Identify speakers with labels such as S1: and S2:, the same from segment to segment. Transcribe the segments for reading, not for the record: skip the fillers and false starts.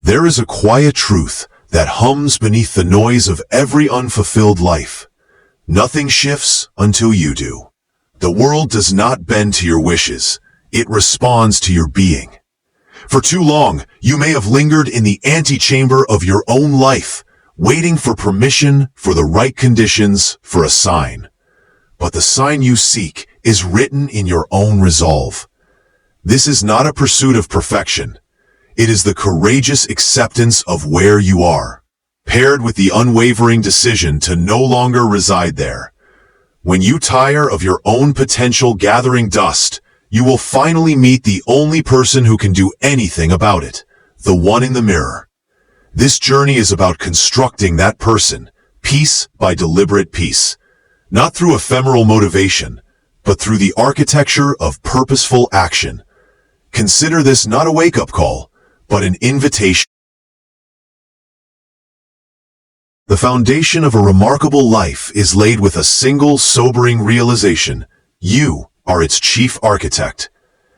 S1: There is a quiet truth that hums beneath the noise of every unfulfilled life. Nothing shifts until you do. The world does not bend to your wishes. It responds to your being. For too long, you may have lingered in the antechamber of your own life, waiting for permission, for the right conditions, for a sign. But the sign you seek is written in your own resolve. This is not a pursuit of perfection. It is the courageous acceptance of where you are, paired with the unwavering decision to no longer reside there. When you tire of your own potential gathering dust, you will finally meet the only person who can do anything about it, the one in the mirror. This journey is about constructing that person, piece by deliberate piece, not through ephemeral motivation, but through the architecture of purposeful action. Consider this not a wake-up call, but an invitation. The foundation of a remarkable life is laid with a single sobering realization. You are its chief architect.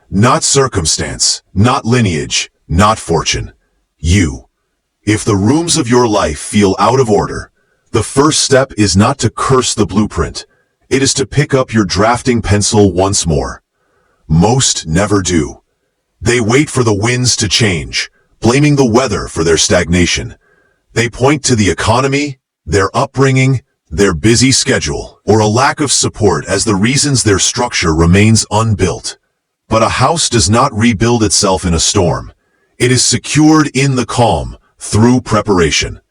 S1: Not circumstance, not lineage, not fortune. You. If the rooms of your life feel out of order, the first step is not to curse the blueprint. It is to pick up your drafting pencil once more. Most never do. They wait for the winds to change, blaming the weather for their stagnation. They point to the economy, their upbringing, their busy schedule, or a lack of support as the reasons their structure remains unbuilt. But a house does not rebuild itself in a storm. It is secured in the calm, through preparation.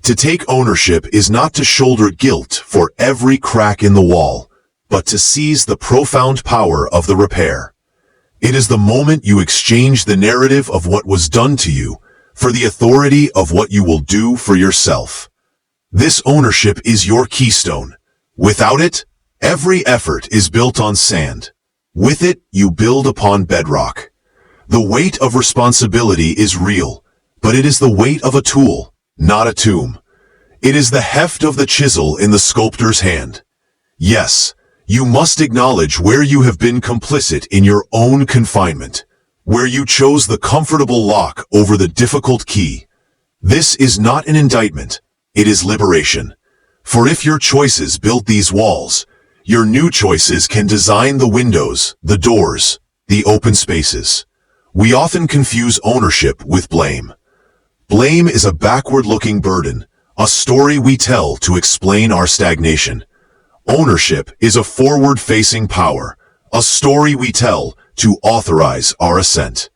S1: To take ownership is not to shoulder guilt for every crack in the wall, but to seize the profound power of the repair. It is the moment you exchange the narrative of what was done to you for the authority of what you will do for yourself. This ownership is your keystone. Without it, every effort is built on sand. With it, you build upon bedrock. The weight of responsibility is real, but it is the weight of a tool, not a tomb. It is the heft of the chisel in the sculptor's hand. Yes, you must acknowledge where you have been complicit in your own confinement, where you chose the comfortable lock over the difficult key. This is not an indictment, it is liberation. For if your choices built these walls, your new choices can design the windows, the doors, the open spaces. We often confuse ownership with blame. Blame is a backward-looking burden, a story we tell to explain our stagnation. Ownership is a forward-facing power, a story we tell to authorize our ascent.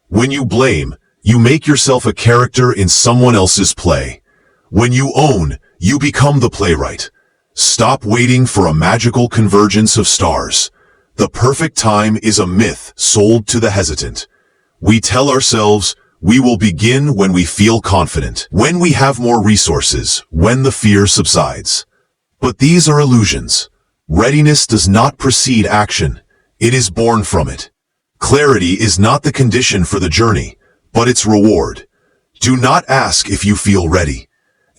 S1: When you blame, you make yourself a character in someone else's play. When you own, you become the playwright. Stop waiting for a magical convergence of stars. The perfect time is a myth sold to the hesitant. We tell ourselves, we will begin when we feel confident, when we have more resources, when the fear subsides. But these are illusions. Readiness does not precede action. It is born from it. Clarity is not the condition for the journey, but its reward. Do not ask if you feel ready.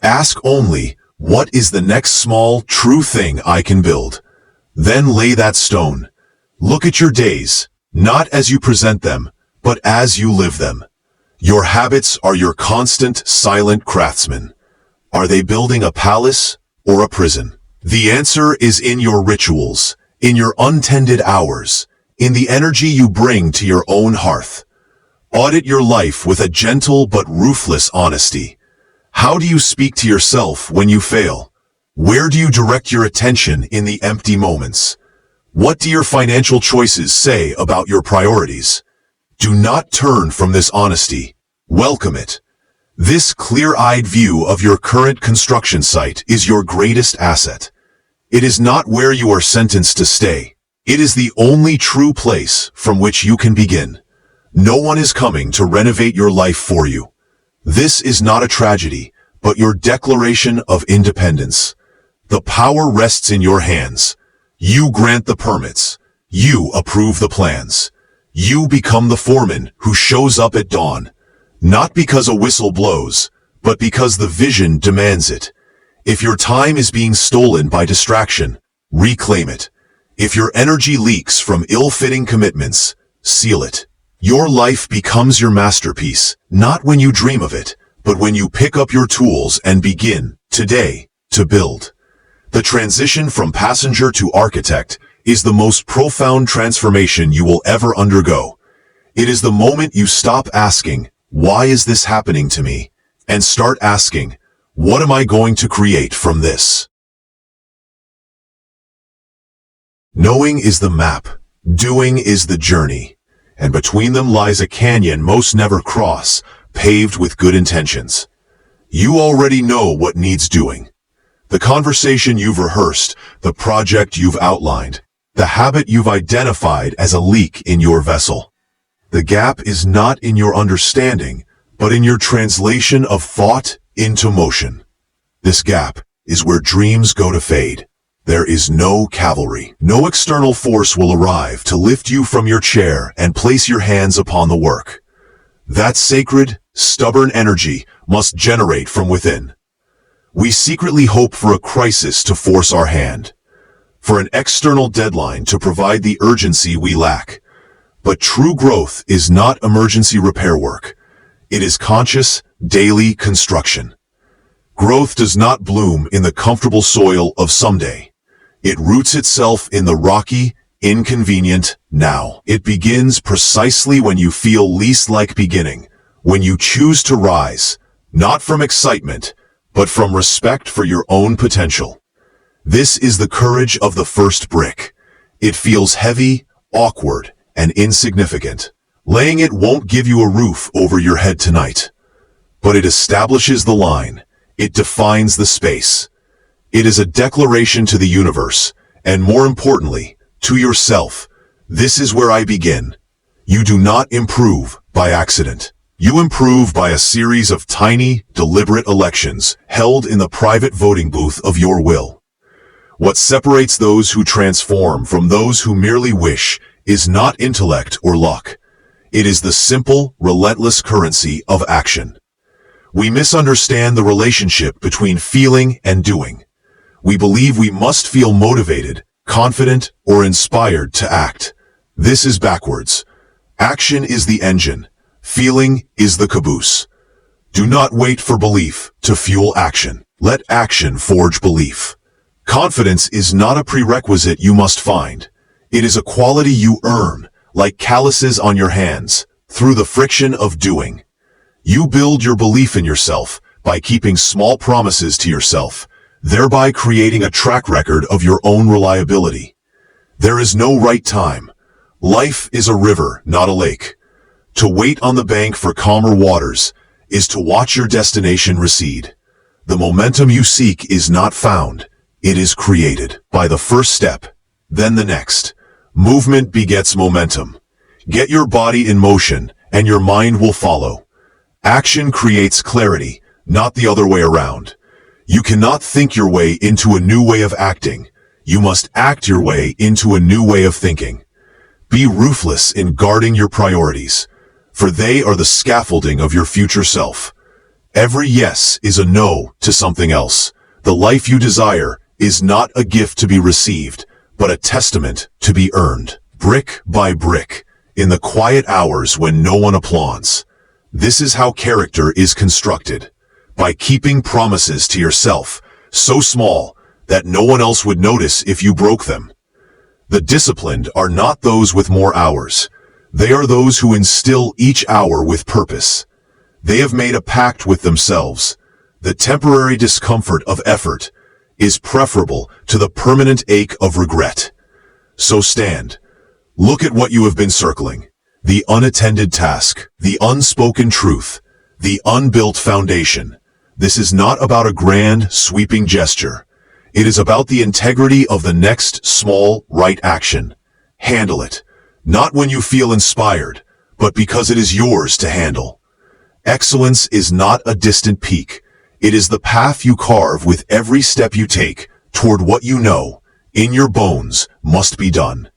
S1: Ask only, what is the next small, true thing I can build? Then lay that stone. Look at your days, not as you present them, but as you live them. Your habits are your constant, silent craftsmen. Are they building a palace or a prison? The answer is in your rituals, in your untended hours, in the energy you bring to your own hearth. Audit your life with a gentle but ruthless honesty. How do you speak to yourself when you fail? Where do you direct your attention in the empty moments? What do your financial choices say about your priorities? Do not turn from this honesty. Welcome it. This clear-eyed view of your current construction site is your greatest asset. It is not where you are sentenced to stay. It is the only true place from which you can begin. No one is coming to renovate your life for you. This is not a tragedy, but your declaration of independence. The power rests in your hands. You grant the permits. You approve the plans. You become the foreman who shows up at dawn. Not because a whistle blows, but because the vision demands it. If your time is being stolen by distraction, reclaim it. If your energy leaks from ill-fitting commitments, seal it. Your life becomes your masterpiece, not when you dream of it, but when you pick up your tools and begin, today, to build. The transition from passenger to architect is the most profound transformation you will ever undergo. It is the moment you stop asking, "Why is this happening to me?" and start asking, "What am I going to create from this?" Knowing is the map, doing is the journey, and between them lies a canyon most never cross, paved with good intentions. You already know what needs doing. The conversation you've rehearsed, the project you've outlined, the habit you've identified as a leak in your vessel. The gap is not in your understanding, but in your translation of thought into motion. This gap is where dreams go to fade. There is no cavalry. No external force will arrive to lift you from your chair and place your hands upon the work. That sacred, stubborn energy must generate from within. We secretly hope for a crisis to force our hand, for an external deadline to provide the urgency we lack. But true growth is not emergency repair work. It is conscious, daily construction. Growth does not bloom in the comfortable soil of someday. It roots itself in the rocky, inconvenient now. It begins precisely when you feel least like beginning, when you choose to rise, not from excitement, but from respect for your own potential. This is the courage of the first brick. It feels heavy, awkward, and insignificant. Laying it won't give you a roof over your head tonight. But it establishes the line. It defines the space. It is a declaration to the universe, and more importantly, to yourself. This is where I begin. You do not improve by accident. You improve by a series of tiny, deliberate elections held in the private voting booth of your will. What separates those who transform from those who merely wish is not intellect or luck. It is the simple, relentless currency of action. We misunderstand the relationship between feeling and doing. We believe we must feel motivated, confident, or inspired to act. This is backwards. Action is the engine. Feeling is the caboose. Do not wait for belief to fuel action. Let action forge belief. Confidence is not a prerequisite you must find. It is a quality you earn, like calluses on your hands, through the friction of doing. You build your belief in yourself by keeping small promises to yourself, thereby creating a track record of your own reliability. There is no right time. Life is a river, not a lake. To wait on the bank for calmer waters is to watch your destination recede. The momentum you seek is not found. It is created by the first step, then the next. Movement begets momentum. Get your body in motion, and your mind will follow. Action creates clarity, not the other way around. You cannot think your way into a new way of acting. You must act your way into a new way of thinking. Be ruthless in guarding your priorities, for they are the scaffolding of your future self. Every yes is a no to something else. The life you desire is not a gift to be received, but a testament to be earned, brick by brick, in the quiet hours when no one applauds. This is how character is constructed, by keeping promises to yourself, so small that no one else would notice if you broke them. The disciplined are not those with more hours. They are those who instill each hour with purpose. They have made a pact with themselves. The temporary discomfort of effort is preferable to the permanent ache of regret. So stand. Look at what you have been circling. The unattended task, the unspoken truth, the unbuilt foundation. This is not about a grand, sweeping gesture. It is about the integrity of the next small, right action. Handle it. Not when you feel inspired, but because it is yours to handle. Excellence is not a distant peak. It is the path you carve with every step you take toward what you know, in your bones, must be done.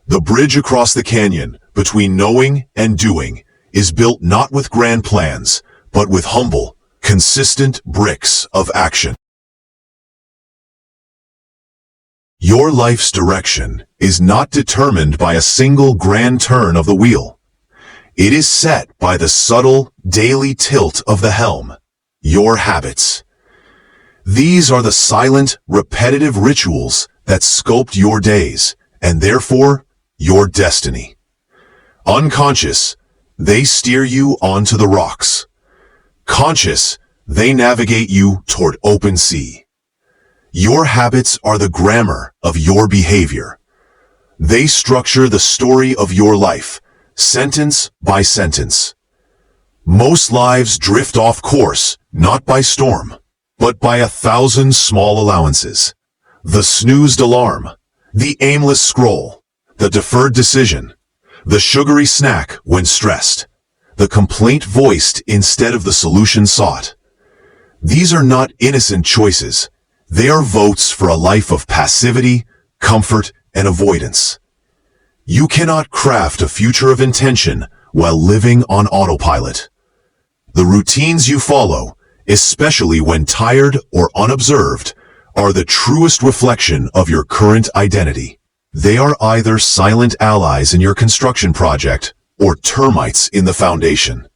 S1: The bridge across the canyon, between knowing and doing, is built not with grand plans, but with humble, consistent bricks of action. Your life's direction is not determined by a single grand turn of the wheel. It is set by the subtle, daily tilt of the helm, your habits. These are the silent, repetitive rituals that sculpt your days, and therefore, your destiny. Unconscious, they steer you onto the rocks. Conscious, they navigate you toward open sea. Your habits are the grammar of your behavior. They structure the story of your life, sentence by sentence. Most lives drift off course, not by storm, but by 1,000 small allowances. The snoozed alarm, the aimless scroll, the deferred decision, the sugary snack when stressed, the complaint voiced instead of the solution sought. These are not innocent choices. They are votes for a life of passivity, comfort, and avoidance. You cannot craft a future of intention while living on autopilot. The routines you follow, especially when tired or unobserved, are the truest reflection of your current identity. They are either silent allies in your construction project or termites in the foundation.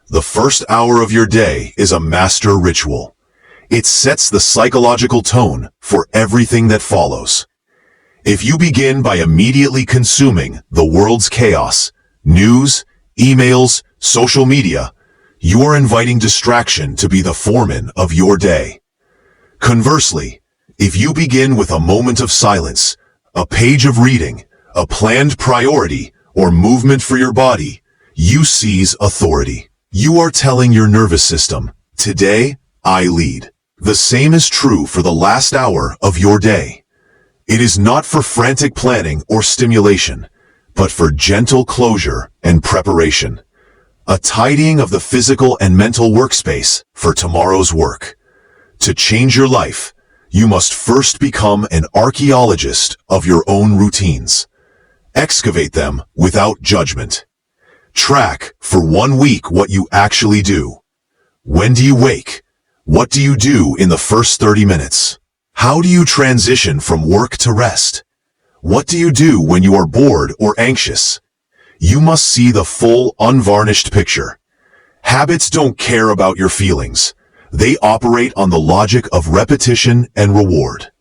S1: The first hour of your day is a master ritual. It sets the psychological tone for everything that follows. If you begin by immediately consuming the world's chaos, news, emails, social media, you are inviting distraction to be the foreman of your day. Conversely, if you begin with a moment of silence, a page of reading, a planned priority, or movement for your body, you seize authority. You are telling your nervous system, today, I lead. The same is true for the last hour of your day. It is not for frantic planning or stimulation, but for gentle closure and preparation. A tidying of the physical and mental workspace for tomorrow's work. To change your life, you must first become an archaeologist of your own routines. Excavate them without judgment. Track for 1 week what you actually do. When do you wake? What do you do in the first 30 minutes? How do you transition from work to rest? What do you do when you are bored or anxious? You must see the full, unvarnished picture. Habits don't care about your feelings. They operate on the logic of repetition and reward.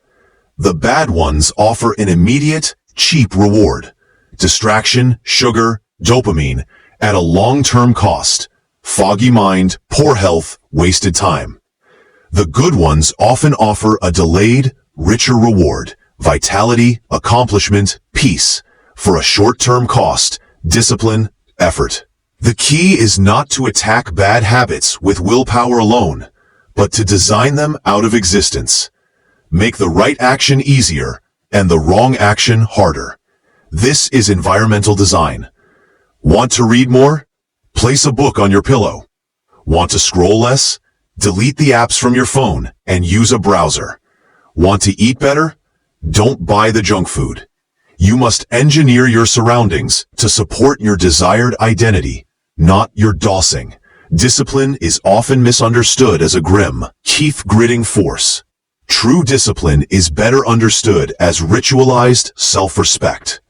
S1: The bad ones offer an immediate, cheap reward. Distraction, sugar, dopamine, at a long-term cost. Foggy mind, poor health, wasted time. The good ones often offer a delayed, richer reward, vitality, accomplishment, peace, for a short-term cost, discipline, effort. The key is not to attack bad habits with willpower alone, but to design them out of existence. Make the right action easier and the wrong action harder. This is environmental design. Want to read more? Place a book on your pillow. Want to scroll less? Delete the apps from your phone and use a browser. Want to eat better? Don't buy the junk food. You must engineer your surroundings to support your desired identity, not your dosing. Discipline is often misunderstood as a grim, teeth-gritting force. True discipline is better understood as ritualized self-respect.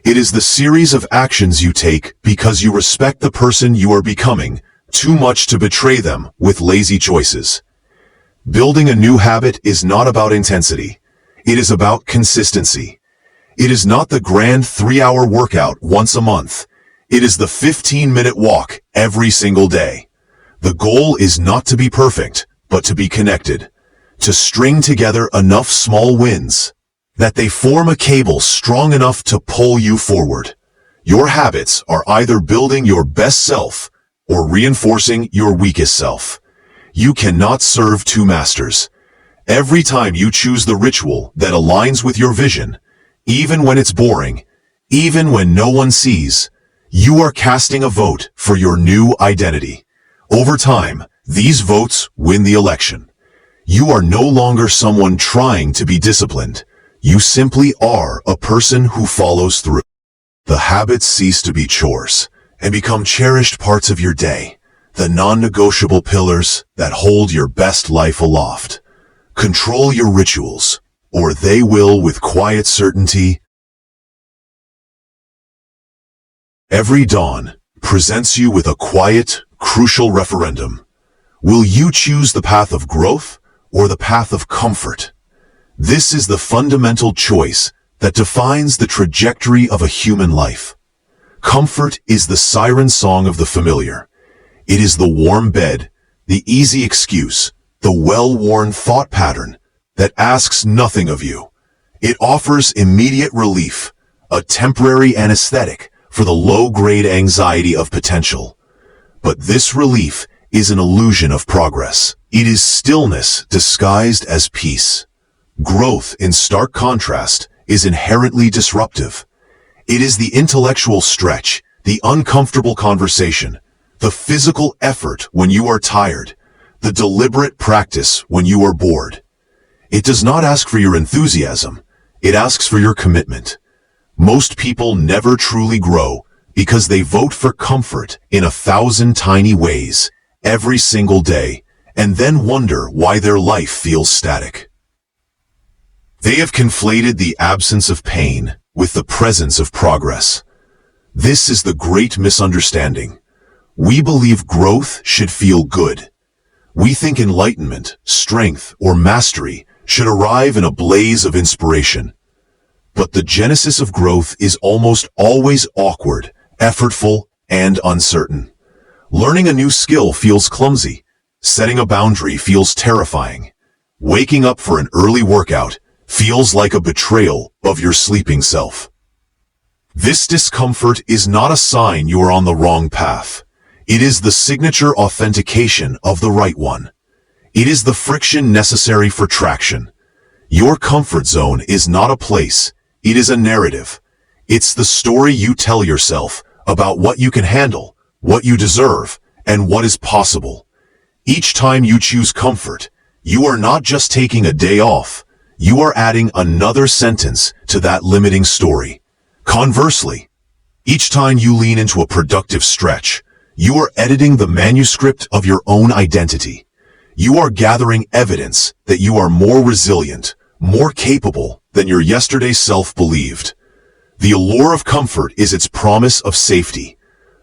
S1: It is the series of actions you take because you respect the person you are becoming, too much to betray them with lazy choices. Building a new habit is not about intensity. It is about consistency. It is not the grand 3-hour workout once a month. It is the 15-minute walk every single day. The goal is not to be perfect, but to be connected. To string together enough small wins that they form a cable strong enough to pull you forward. Your habits are either building your best self or reinforcing your weakest self. You cannot serve two masters. Every time you choose the ritual that aligns with your vision, even when it's boring, even when no one sees, you are casting a vote for your new identity. Over time, these votes win the election. You are no longer someone trying to be disciplined. You simply are a person who follows through. The habits cease to be chores and become cherished parts of your day, the non-negotiable pillars that hold your best life aloft. Control your rituals, or they will with quiet certainty. Every dawn, presents you with a quiet, crucial referendum. Will you choose the path of growth or the path of comfort? This is the fundamental choice that defines the trajectory of a human life. Comfort is the siren song of the familiar. It is the warm bed, the easy excuse, the well-worn thought pattern that asks nothing of you. It offers immediate relief, a temporary anesthetic for the low-grade anxiety of potential. But this relief is an illusion of progress. It is stillness disguised as peace. Growth, in stark contrast, is inherently disruptive. It is the intellectual stretch, the uncomfortable conversation, the physical effort when you are tired, the deliberate practice when you are bored. It does not ask for your enthusiasm, it asks for your commitment. Most people never truly grow because they vote for comfort in 1,000 tiny ways every single day and then wonder why their life feels static. They have conflated the absence of pain with the presence of progress. This is the great misunderstanding. We believe growth should feel good. We think enlightenment, strength, or mastery should arrive in a blaze of inspiration. But the genesis of growth is almost always awkward, effortful, and uncertain. Learning a new skill feels clumsy. Setting a boundary feels terrifying. Waking up for an early workout feels like a betrayal of your sleeping self. This discomfort is not a sign you are on the wrong path. It is the signature authentication of the right one. It is the friction necessary for traction. Your comfort zone is not a place, it is a narrative. It's the story you tell yourself about what you can handle, what you deserve, and what is possible. Each time you choose comfort, you are not just taking a day off, you are adding another sentence to that limiting story. Conversely, each time you lean into a productive stretch, you are editing the manuscript of your own identity. You are gathering evidence that you are more resilient, more capable than your yesterday's self believed. The allure of comfort is its promise of safety.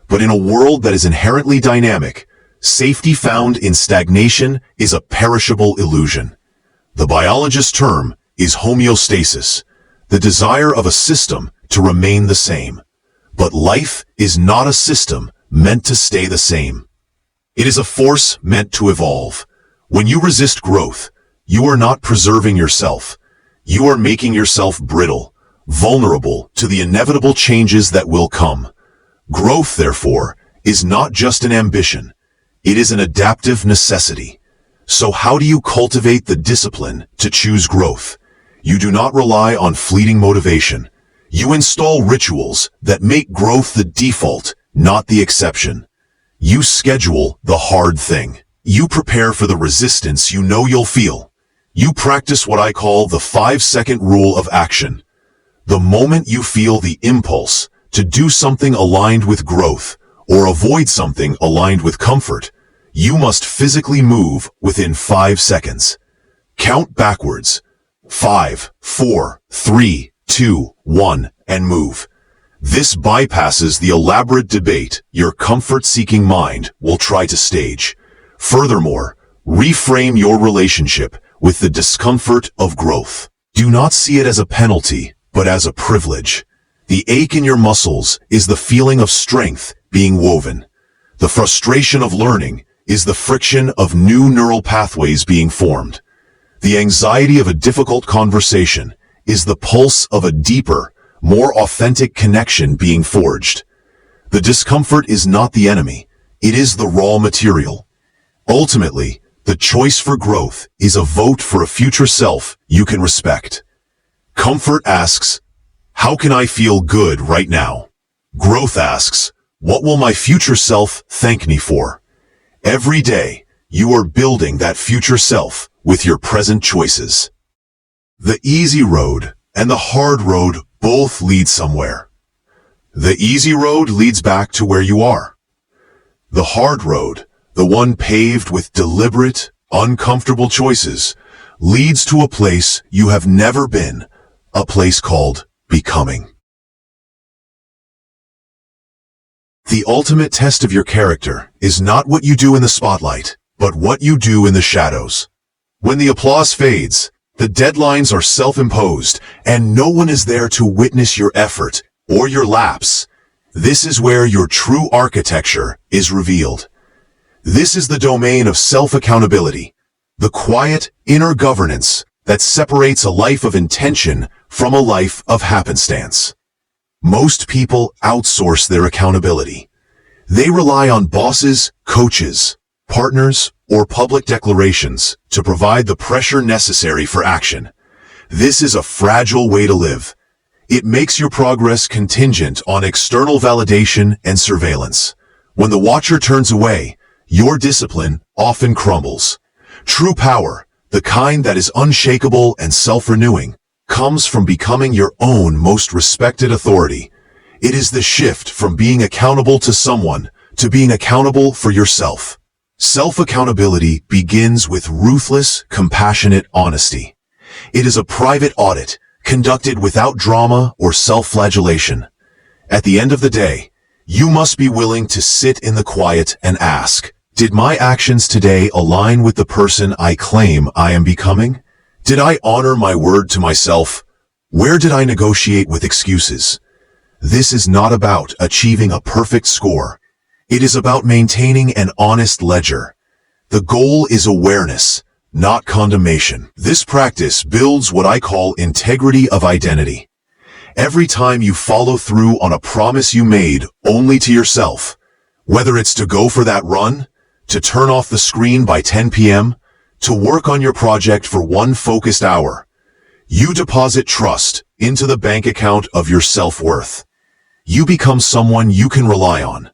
S1: But in a world that is inherently dynamic, safety found in stagnation is a perishable illusion. The biologist's term is homeostasis, the desire of a system to remain the same. But life is not a system meant to stay the same. It is a force meant to evolve. When you resist growth, you are not preserving yourself. You are making yourself brittle, vulnerable to the inevitable changes that will come. Growth, therefore, is not just an ambition. It is an adaptive necessity. So how do you cultivate the discipline to choose growth? You do not rely on fleeting motivation. You install rituals that make growth the default, not the exception. You schedule the hard thing. You prepare for the resistance you know you'll feel. You practice what I call the 5-second rule of action. The moment you feel the impulse to do something aligned with growth or avoid something aligned with comfort, you must physically move within 5 seconds. Count backwards. 5, 4, 3, 2, 1, and move. This bypasses the elaborate debate your comfort-seeking mind will try to stage. Furthermore, reframe your relationship with the discomfort of growth. Do not see it as a penalty, but as a privilege. The ache in your muscles is the feeling of strength being woven. The frustration of learning is the friction of new neural pathways being formed. The anxiety of a difficult conversation is the pulse of a deeper, more authentic connection being forged. The discomfort is not the enemy, it is the raw material. Ultimately, the choice for growth is a vote for a future self you can respect. Comfort asks, how can I feel good right now? Growth asks, what will my future self thank me for? Every day, you are building that future self with your present choices. The easy road and the hard road both lead somewhere. The easy road leads back to where you are. The hard road, the one paved with deliberate, uncomfortable choices, leads to a place you have never been, a place called becoming. The ultimate test of your character is not what you do in the spotlight, but what you do in the shadows. When the applause fades, the deadlines are self-imposed, and no one is there to witness your effort or your lapse. This is where your true architecture is revealed. This is the domain of self-accountability, the quiet inner governance that separates a life of intention from a life of happenstance. Most people outsource their accountability. They rely on bosses, coaches, partners, or public declarations to provide the pressure necessary for action. This is a fragile way to live. It makes your progress contingent on external validation and surveillance. When the watcher turns away, your discipline often crumbles. True power, the kind that is unshakable and self-renewing, comes from becoming your own most respected authority. It is the shift from being accountable to someone to being accountable for yourself. Self-accountability begins with ruthless, compassionate honesty. It is a private audit, conducted without drama or self-flagellation. At the end of the day, you must be willing to sit in the quiet and ask, did my actions today align with the person I claim I am becoming? Did I honor my word to myself? Where did I negotiate with excuses? This is not about achieving a perfect score. It is about maintaining an honest ledger. The goal is awareness, not condemnation. This practice builds what I call integrity of identity. Every time you follow through on a promise you made only to yourself, whether it's to go for that run, to turn off the screen by 10 p.m., to work on your project for one focused hour, you deposit trust into the bank account of your self-worth. You become someone you can rely on.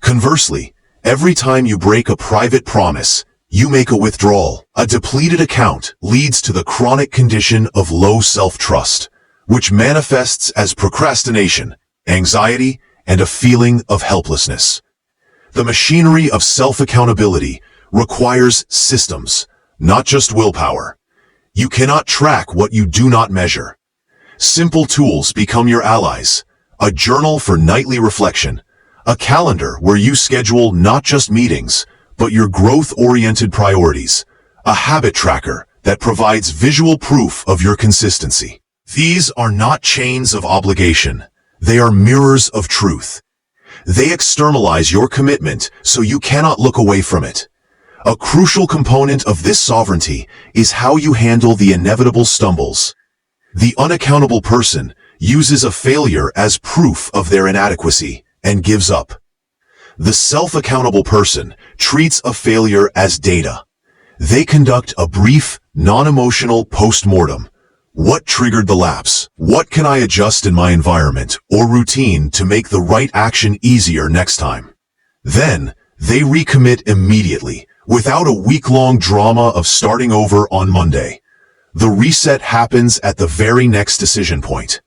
S1: Conversely, every time you break a private promise, you make a withdrawal. A depleted account leads to the chronic condition of low self-trust, which manifests as procrastination, anxiety, and a feeling of helplessness. The machinery of self-accountability requires systems, not just willpower. You cannot track what you do not measure. Simple tools become your allies. A journal for nightly reflection, a calendar where you schedule not just meetings, but your growth-oriented priorities, a habit tracker that provides visual proof of your consistency. These are not chains of obligation. They are mirrors of truth. They externalize your commitment so you cannot look away from it. A crucial component of this sovereignty is how you handle the inevitable stumbles. The unaccountable person uses a failure as proof of their inadequacy and gives up. The self-accountable person treats a failure as data. They conduct a brief, non-emotional post-mortem. What triggered the lapse? What can I adjust in my environment or routine to make the right action easier next time? Then, they recommit immediately, without a week-long drama of starting over on Monday. The reset happens at the very next decision point.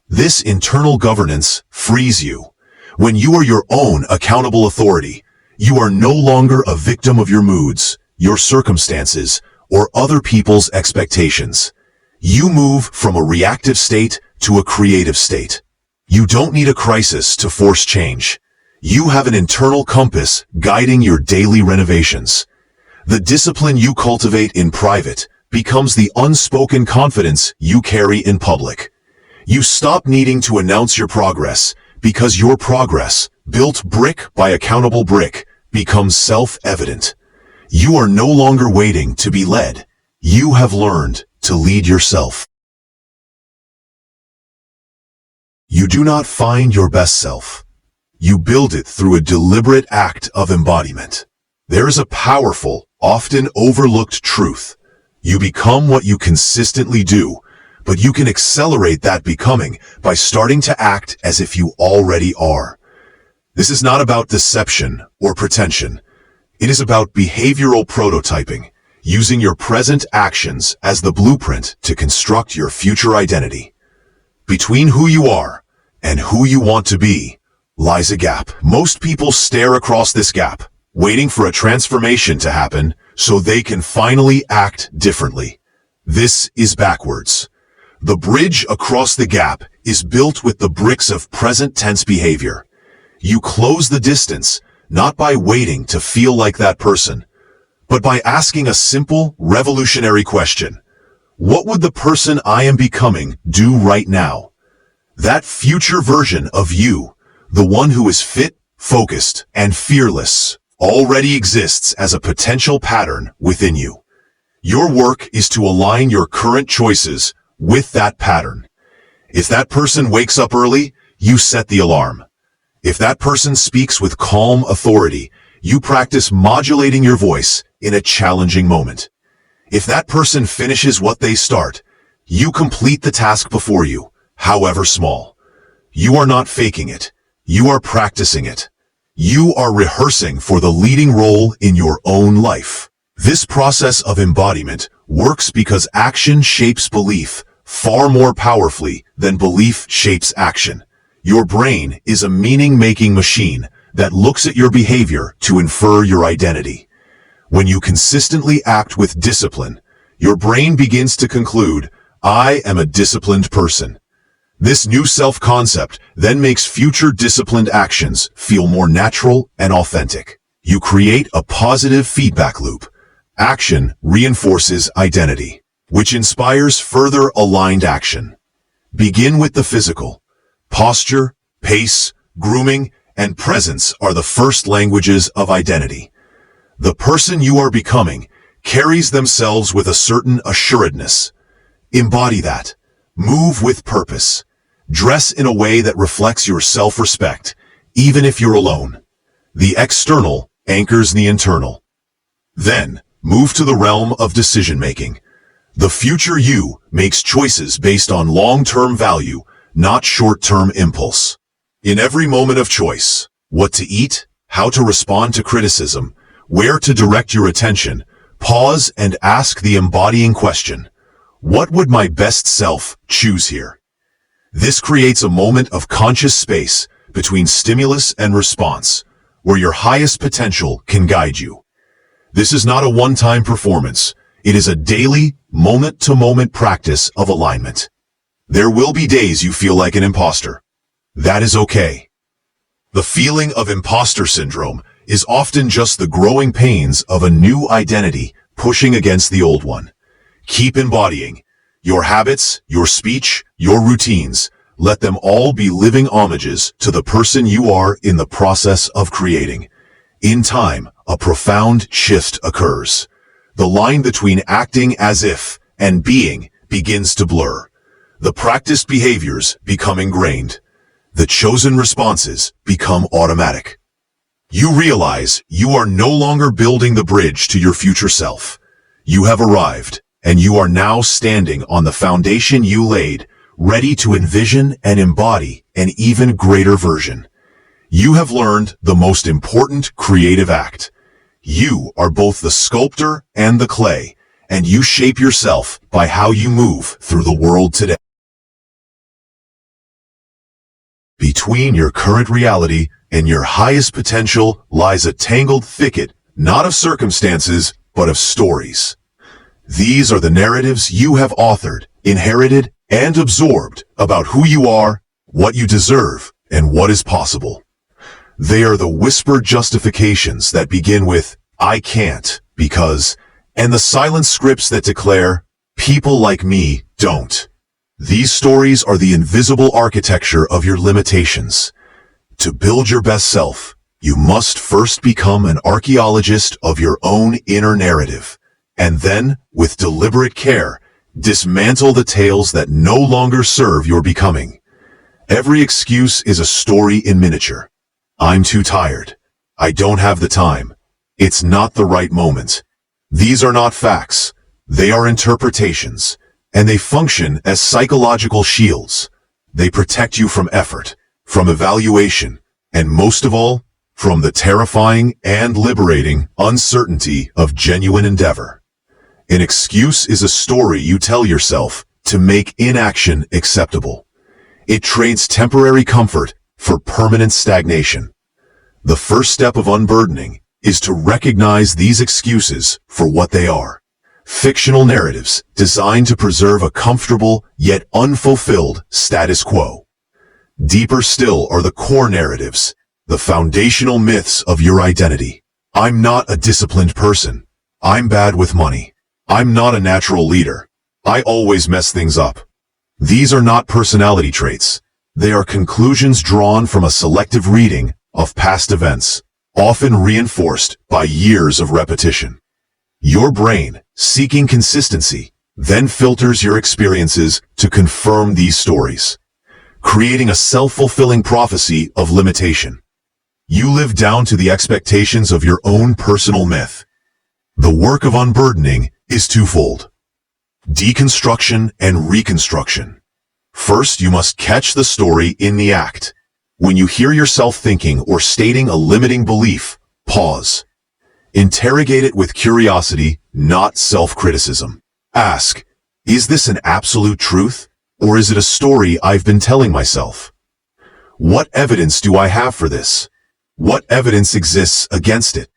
S1: This internal governance frees you. When you are your own accountable authority, you are no longer a victim of your moods, your circumstances, or other people's expectations. You move from a reactive state to a creative state. You don't need a crisis to force change. You have an internal compass guiding your daily renovations. The discipline you cultivate in private becomes the unspoken confidence you carry in public. You stop needing to announce your progress because your progress, built brick by accountable brick, becomes self-evident. You are no longer waiting to be led. You have learned to lead yourself. You do not find your best self. You build it through a deliberate act of embodiment. There is a powerful, often overlooked truth. You become what you consistently do, but you can accelerate that becoming by starting to act as if you already are. This is not about deception or pretension. It is about behavioral prototyping, using your present actions as the blueprint to construct your future identity. Between who you are and who you want to be lies a gap. Most people stare across this gap, waiting for a transformation to happen so they can finally act differently. This is backwards. The bridge across the gap is built with the bricks of present tense behavior. You close the distance, not by waiting to feel like that person, but by asking a simple, revolutionary question. What would the person I am becoming do right now? That future version of you, the one who is fit, focused, and fearless, already exists as a potential pattern within you. Your work is to align your current choices with that pattern. If that person wakes up early, you set the alarm. If that person speaks with calm authority, you practice modulating your voice in a challenging moment. If that person finishes what they start, you complete the task before you, however small. You are not faking it. You are practicing it. You are rehearsing for the leading role in your own life. This process of embodiment works because action shapes belief far more powerfully than belief shapes action. Your brain is a meaning-making machine that looks at your behavior to infer your identity. When you consistently act with discipline, your brain begins to conclude, I am a disciplined person. This new self-concept then makes future disciplined actions feel more natural and authentic. You create a positive feedback loop. Action reinforces identity, which inspires further aligned action. Begin with the physical. Posture, pace, grooming, and presence are the first languages of identity. The person you are becoming carries themselves with a certain assuredness. Embody that. Move with purpose. Dress in a way that reflects your self-respect, even if you're alone. The external anchors the internal. Then, move to the realm of decision-making. The future you makes choices based on long-term value, not short-term impulse. In every moment of choice, what to eat, how to respond to criticism, where to direct your attention, pause and ask the embodying question. What would my best self choose here? This creates a moment of conscious space between stimulus and response, where your highest potential can guide you. This is not a one-time performance. It is a daily, moment-to-moment practice of alignment. There will be days you feel like an imposter. That is okay. The feeling of imposter syndrome is often just the growing pains of a new identity pushing against the old one. Keep embodying. Your habits, your speech, your routines, let them all be living homages to the person you are in the process of creating. In time, a profound shift occurs. The line between acting as if and being begins to blur. The practiced behaviors become ingrained. The chosen responses become automatic. You realize you are no longer building the bridge to your future self. You have arrived, and you are now standing on the foundation you laid, ready to envision and embody an even greater version. You have learned the most important creative act. You are both the sculptor and the clay, and you shape yourself by how you move through the world today. Between your current reality and your highest potential lies a tangled thicket, not of circumstances, but of stories. These are the narratives you have authored, inherited, and absorbed about who you are, what you deserve, and what is possible. They are the whispered justifications that begin with, I can't, because, and the silent scripts that declare, people like me don't. These stories are the invisible architecture of your limitations. To build your best self, you must first become an archaeologist of your own inner narrative, and then, with deliberate care, dismantle the tales that no longer serve your becoming. Every excuse is a story in miniature. I'm too tired. I don't have the time. It's not the right moment. These are not facts. They are interpretations, and they function as psychological shields. They protect you from effort, from evaluation, and most of all, from the terrifying and liberating uncertainty of genuine endeavor. An excuse is a story you tell yourself to make inaction acceptable. It trades temporary comfort for permanent stagnation. The first step of unburdening is to recognize these excuses for what they are. Fictional narratives designed to preserve a comfortable yet unfulfilled status quo. Deeper still are the core narratives, The foundational myths of your identity. I'm not a disciplined person. I'm bad with money. I'm not a natural leader. I always mess things up. These are not personality traits. They are conclusions drawn from a selective reading of past events, often reinforced by years of repetition. Your brain, seeking consistency, then filters your experiences to confirm these stories, creating a self-fulfilling prophecy of limitation. You live down to the expectations of your own personal myth. The work of unburdening is twofold: deconstruction and reconstruction. First, you must catch the story in the act. When you hear yourself thinking or stating a limiting belief, pause. Interrogate it with curiosity, not self-criticism. Ask, is this an absolute truth, or is it a story I've been telling myself? What evidence do I have for this? What evidence exists against it?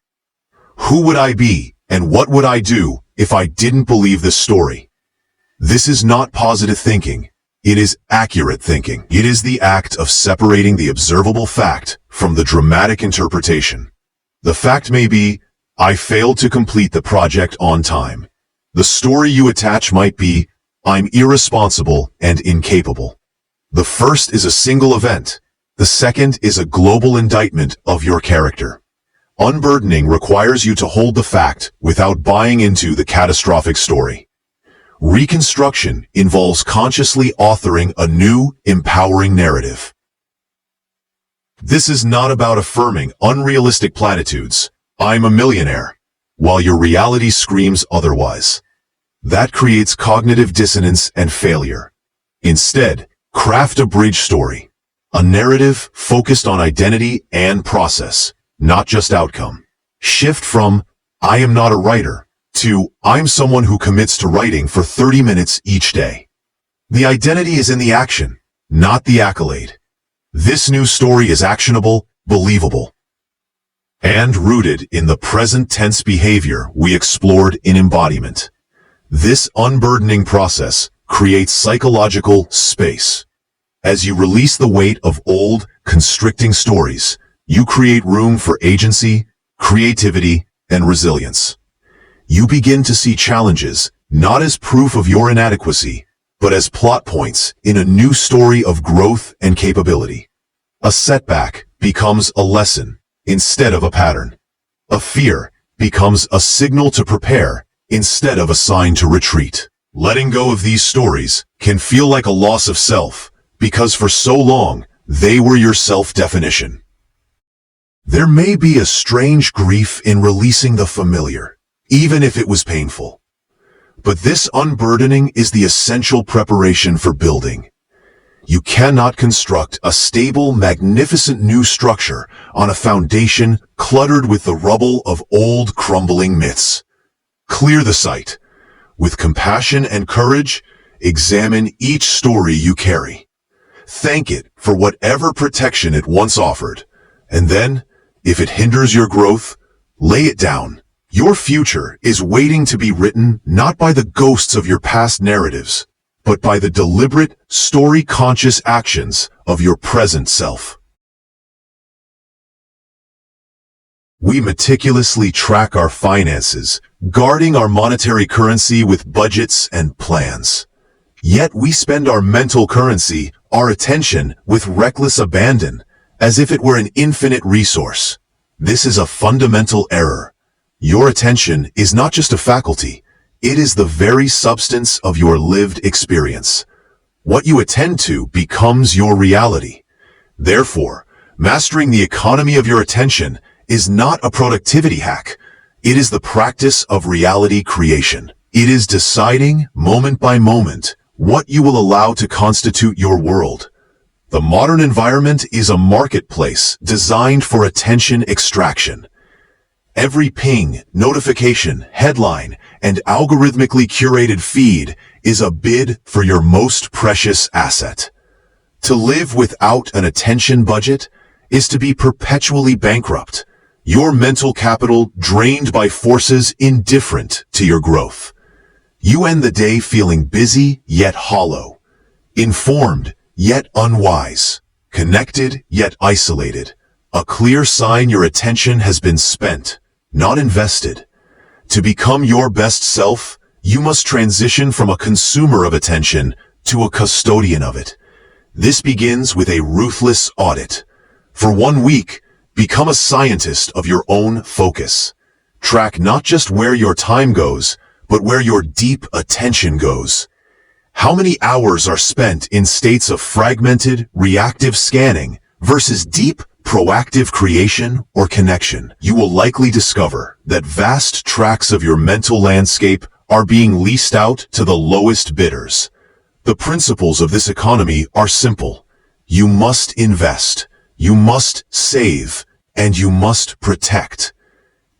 S1: Who would I be, and what would I do if I didn't believe this story? This is not positive thinking. It is accurate thinking. It is the act of separating the observable fact from the dramatic interpretation. The fact may be, I failed to complete the project on time. The story you attach might be, I'm irresponsible and incapable. The first is a single event. The second is a global indictment of your character. Unburdening requires you to hold the fact without buying into the catastrophic story. Reconstruction involves consciously authoring a new, empowering narrative. This is not about affirming unrealistic platitudes, I'm a millionaire, while your reality screams otherwise. That creates cognitive dissonance and failure. Instead, craft a bridge story, a narrative focused on identity and process, not just outcome. Shift from, I am not a writer, to, I'm someone who commits to writing for 30 minutes each day. The identity is in the action, not the accolade. This new story is actionable, believable, and rooted in the present tense behavior we explored in embodiment. This unburdening process creates psychological space. As you release the weight of old, constricting stories, you create room for agency, creativity, and resilience. You begin to see challenges not as proof of your inadequacy, but as plot points in a new story of growth and capability. A setback becomes a lesson instead of a pattern. A fear becomes a signal to prepare instead of a sign to retreat. Letting go of these stories can feel like a loss of self, because for so long, they were your self-definition. There may be a strange grief in releasing the familiar, even if it was painful. But this unburdening is the essential preparation for building. You cannot construct a stable, magnificent new structure on a foundation cluttered with the rubble of old, crumbling myths. Clear the site. With compassion and courage, examine each story you carry. Thank it for whatever protection it once offered. And then, if it hinders your growth, lay it down. Your future is waiting to be written not by the ghosts of your past narratives, but by the deliberate, story-conscious actions of your present self. We meticulously track our finances, guarding our monetary currency with budgets and plans. Yet we spend our mental currency, our attention, with reckless abandon, as if it were an infinite resource. This is a fundamental error. Your attention is not just a faculty, it is the very substance of your lived experience. What you attend to becomes your reality. Therefore, mastering the economy of your attention is not a productivity hack. It is the practice of reality creation. It is deciding, moment by moment, what you will allow to constitute your world. The modern environment is a marketplace designed for attention extraction. Every ping, notification, headline, and algorithmically curated feed is a bid for your most precious asset. To live without an attention budget is to be perpetually bankrupt, your mental capital drained by forces indifferent to your growth. You end the day feeling busy yet hollow, informed yet unwise, connected yet isolated, a clear sign your attention has been spent, not invested. To become your best self, you must transition from a consumer of attention to a custodian of it. This begins with a ruthless audit. For 1 week, become a scientist of your own focus. Track not just where your time goes, but where your deep attention goes. How many hours are spent in states of fragmented, reactive scanning versus deep, proactive creation or connection? You will likely discover that vast tracts of your mental landscape are being leased out to the lowest bidders. The principles of this economy are simple. You must invest, you must save, and you must protect.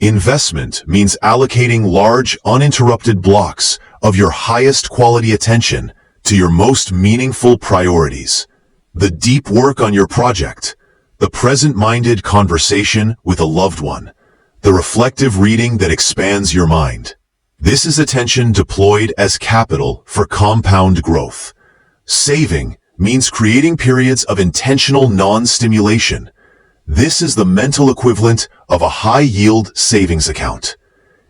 S1: Investment means allocating large, uninterrupted blocks of your highest quality attention to your most meaningful priorities. The deep work on your project, the present-minded conversation with a loved one, the reflective reading that expands your mind. This is attention deployed as capital for compound growth. Saving means creating periods of intentional non-stimulation. This is the mental equivalent of a high-yield savings account.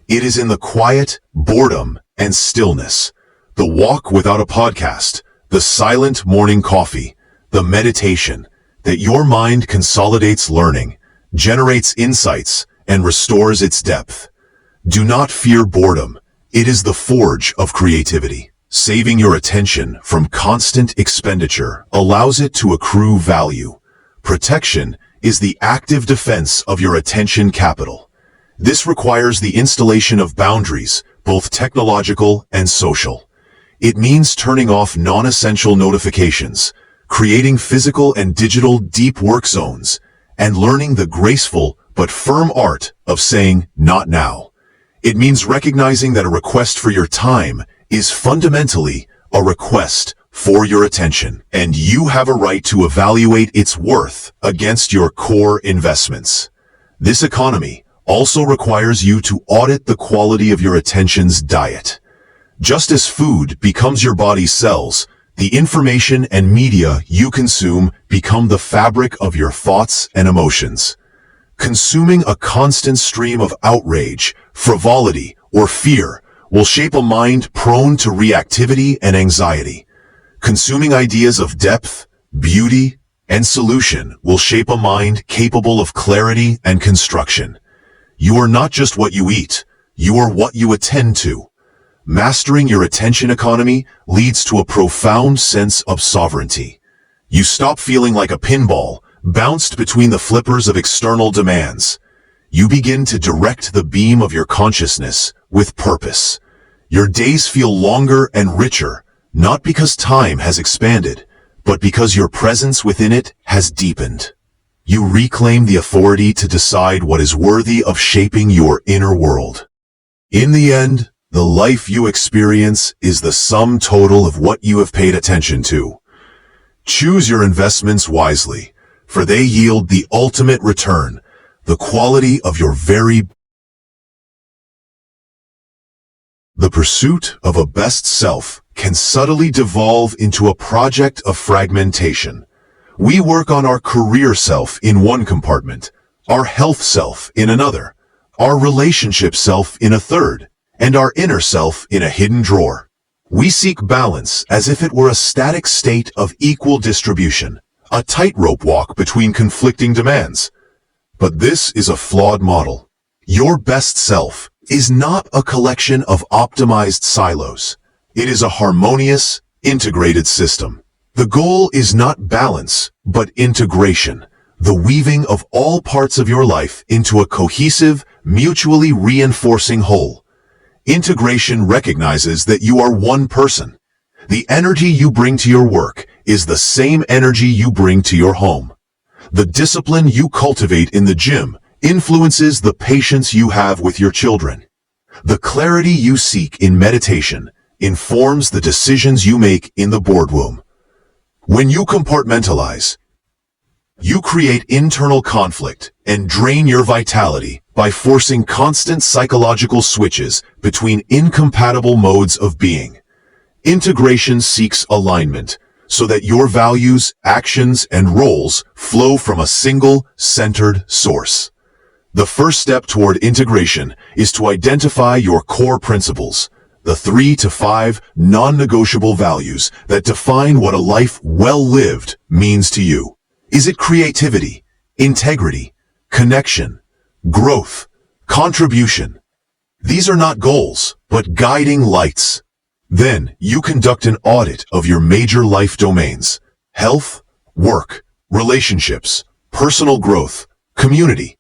S1: It is in the quiet, boredom, and stillness, the walk without a podcast, the silent morning coffee, the meditation, that your mind consolidates learning, generates insights, and restores its depth. Do not fear boredom. It is the forge of creativity. Saving your attention from constant expenditure allows it to accrue value. Protection is the active defense of your attention capital. This requires the installation of boundaries, both technological and social. It means turning off non-essential notifications, creating physical and digital deep work zones, and learning the graceful but firm art of saying, "Not now." It means recognizing that a request for your time is fundamentally a request for your attention, and you have a right to evaluate its worth against your core investments. This economy also requires you to audit the quality of your attention's diet. Just as food becomes your body's cells, the information and media you consume become the fabric of your thoughts and emotions. Consuming a constant stream of outrage, frivolity, or fear will shape a mind prone to reactivity and anxiety. Consuming ideas of depth, beauty, and solution will shape a mind capable of clarity and construction. You are not just what you eat, you are what you attend to. Mastering your attention economy leads to a profound sense of sovereignty. You stop feeling like a pinball, bounced between the flippers of external demands. You begin to direct the beam of your consciousness with purpose. Your days feel longer and richer, not because time has expanded, but because your presence within it has deepened. You reclaim the authority to decide what is worthy of shaping your inner world. In the end, the life you experience is the sum total of what you have paid attention to. Choose your investments wisely, for they yield the ultimate return, the quality of your very. The pursuit of a best self can subtly devolve into a project of fragmentation. We work on our career self in one compartment, our health self in another, our relationship self in a third, and our inner self in a hidden drawer. We seek balance as if it were a static state of equal distribution, a tightrope walk between conflicting demands. But this is a flawed model. Your best self is not a collection of optimized silos. It is a harmonious, integrated system. The goal is not balance, but integration, the weaving of all parts of your life into a cohesive, mutually reinforcing whole. Integration recognizes that you are one person. The energy you bring to your work is the same energy you bring to your home. The discipline you cultivate in the gym influences the patience you have with your children. The clarity you seek in meditation informs the decisions you make in the boardroom. When you compartmentalize, you create internal conflict and drain your vitality by forcing constant psychological switches between incompatible modes of being. Integration seeks alignment, so that your values, actions, and roles flow from a single, centered source. The first step toward integration is to identify your core principles, the 3 to 5 non-negotiable values that define what a life well lived means to you. Is it creativity, integrity, connection, growth, contribution? These are not goals, but guiding lights. Then you conduct an audit of your major life domains: health, work, relationships, personal growth, community.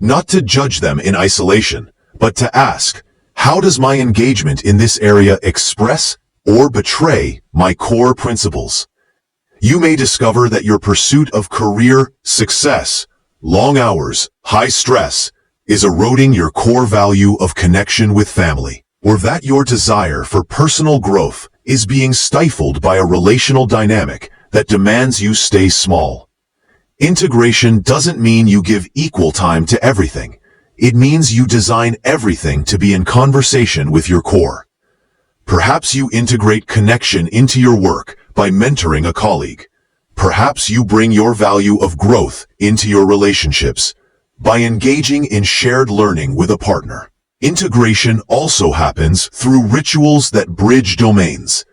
S1: Not to judge them in isolation, but to ask, how does my engagement in this area express or betray my core principles? You may discover that your pursuit of career success, long hours, high stress, is eroding your core value of connection with family, or that your desire for personal growth is being stifled by a relational dynamic that demands you stay small. Integration doesn't mean you give equal time to everything. It means you design everything to be in conversation with your core. Perhaps you integrate connection into your work by mentoring a colleague. Perhaps you bring your value of growth into your relationships by engaging in shared learning with a partner. Integration also happens through rituals that bridge domains.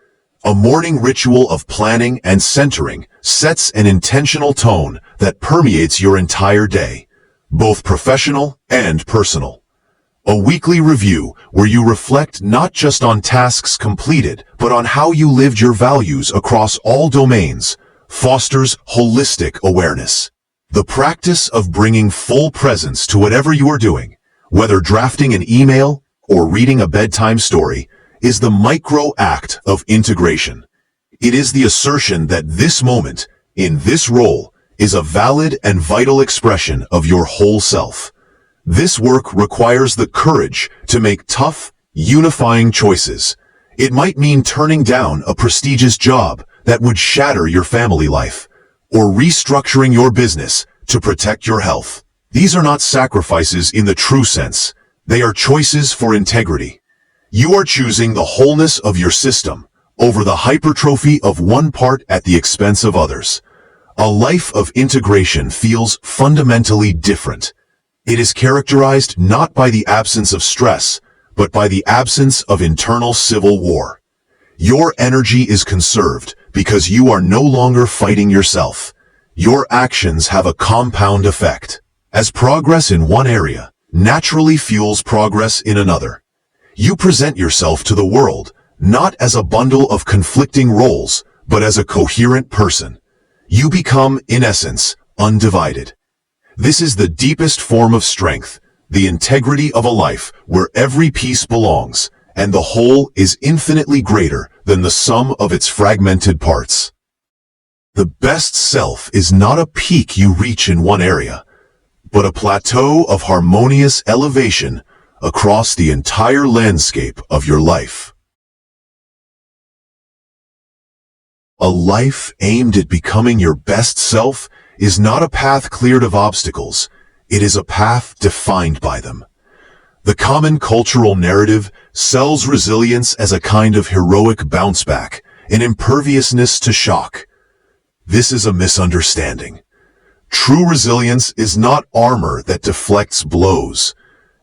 S1: A morning ritual of planning and centering sets an intentional tone that permeates your entire day, both professional and personal. A weekly review where you reflect not just on tasks completed, but on how you lived your values across all domains, fosters holistic awareness. The practice of bringing full presence to whatever you are doing, whether drafting an email or reading a bedtime story, is the micro act of integration. It is the assertion that this moment, in this role, is a valid and vital expression of your whole self. This work requires the courage to make tough, unifying choices. It might mean turning down a prestigious job that would shatter your family life, or restructuring your business to protect your health. These are not sacrifices in the true sense. They are choices for integrity. You are choosing the wholeness of your system over the hypertrophy of one part at the expense of others. A life of integration feels fundamentally different. It is characterized not by the absence of stress, but by the absence of internal civil war. Your energy is conserved because you are no longer fighting yourself. Your actions have a compound effect, as progress in one area naturally fuels progress in another. You present yourself to the world, not as a bundle of conflicting roles, but as a coherent person. You become, in essence, undivided. This is the deepest form of strength, the integrity of a life where every piece belongs, and the whole is infinitely greater than the sum of its fragmented parts. The best self is not a peak you reach in one area, but a plateau of harmonious elevation across the entire landscape of your life. A life aimed at becoming your best self is not a path cleared of obstacles. It is a path defined by them. The common cultural narrative sells resilience as a kind of heroic bounce back, an imperviousness to shock. This is a misunderstanding. True resilience is not armor that deflects blows.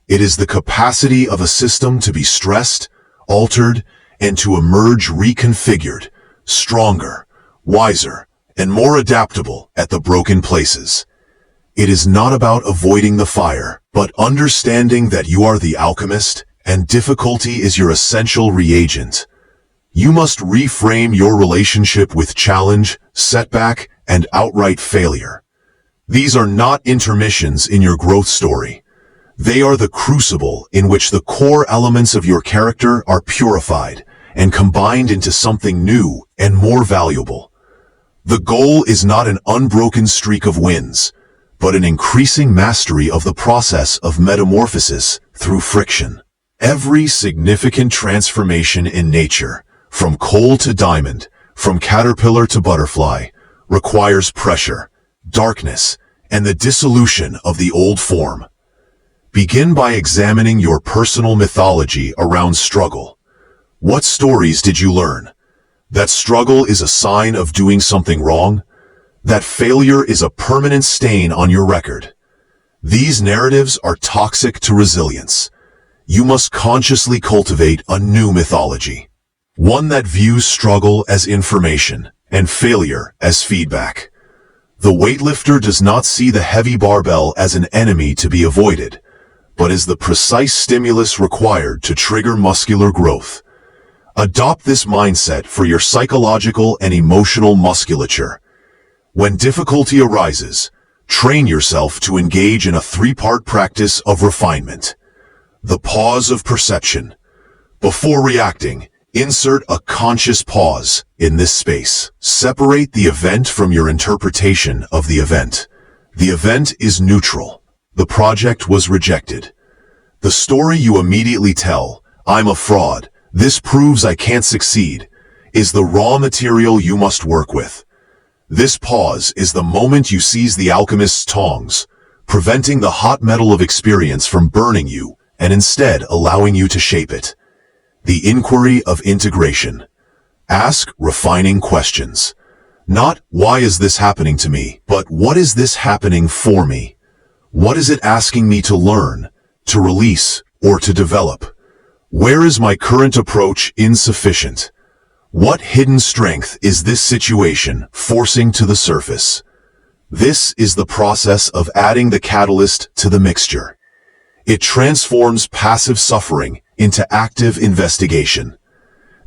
S1: It is the capacity of a system to be stressed, altered, and to emerge reconfigured, stronger, wiser, and more adaptable at the broken places. It is not about avoiding the fire, but understanding that you are the alchemist, and difficulty is your essential reagent. You must reframe your relationship with challenge, setback, and outright failure. These are not intermissions in your growth story. They are the crucible in which the core elements of your character are purified and combined into something new and more valuable. The goal is not an unbroken streak of wins, but an increasing mastery of the process of metamorphosis through friction. Every significant transformation in nature, from coal to diamond, from caterpillar to butterfly, requires pressure, darkness, and the dissolution of the old form. Begin by examining your personal mythology around struggle. What stories did you learn? that struggle is a sign of doing something wrong, that failure is a permanent stain on your record. These narratives are toxic to resilience. You must consciously cultivate a new mythology, one that views struggle as information and failure as feedback. The weightlifter does not see the heavy barbell as an enemy to be avoided, but as the precise stimulus required to trigger muscular growth. Adopt this mindset for your psychological and emotional musculature. When difficulty arises, train yourself to engage in a three-part practice of refinement. The pause of perception. Before reacting, insert a conscious pause in this space. Separate the event from your interpretation of the event. The event is neutral. The project was rejected. The story you immediately tell, "I'm a fraud, this proves I can't succeed," is the raw material you must work with. This pause is the moment you seize the alchemist's tongs, preventing the hot metal of experience from burning you and instead allowing you to shape it. The inquiry of integration. Ask refining questions. Not, "Why is this happening to me?" but "What is this happening for me? What is it asking me to learn, to release, or to develop? Where is my current approach insufficient? What hidden strength is this situation forcing to the surface?" This is the process of adding the catalyst to the mixture. It transforms passive suffering into active investigation.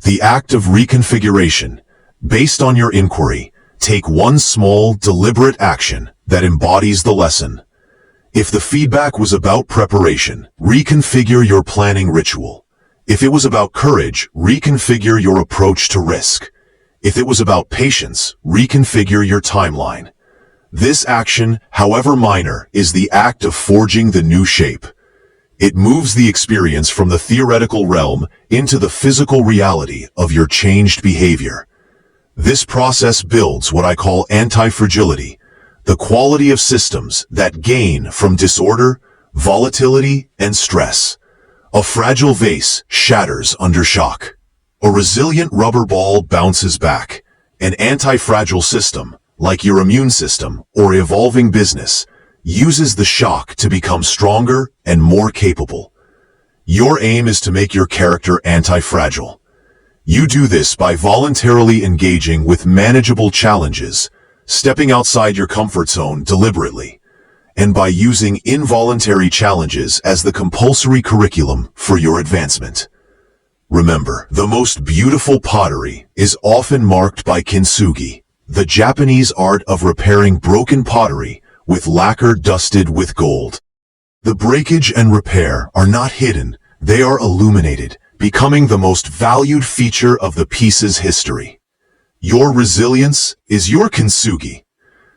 S1: The act of reconfiguration. Based on your inquiry, take one small, deliberate action that embodies the lesson. If the feedback was about preparation, reconfigure your planning ritual. If it was about courage, reconfigure your approach to risk. If it was about patience, reconfigure your timeline. This action, however minor, is the act of forging the new shape. It moves the experience from the theoretical realm into the physical reality of your changed behavior. This process builds what I call anti-fragility, the quality of systems that gain from disorder, volatility, and stress. A fragile vase shatters under shock. A resilient rubber ball bounces back. An anti-fragile system, like your immune system or evolving business, uses the shock to become stronger and more capable. Your aim is to make your character anti-fragile. You do this by voluntarily engaging with manageable challenges, stepping outside your comfort zone deliberately, and by using involuntary challenges as the compulsory curriculum for your advancement. Remember, the most beautiful pottery is often marked by kintsugi, the Japanese art of repairing broken pottery with lacquer dusted with gold. The breakage and repair are not hidden, they are illuminated, becoming the most valued feature of the piece's history. Your resilience is your kintsugi.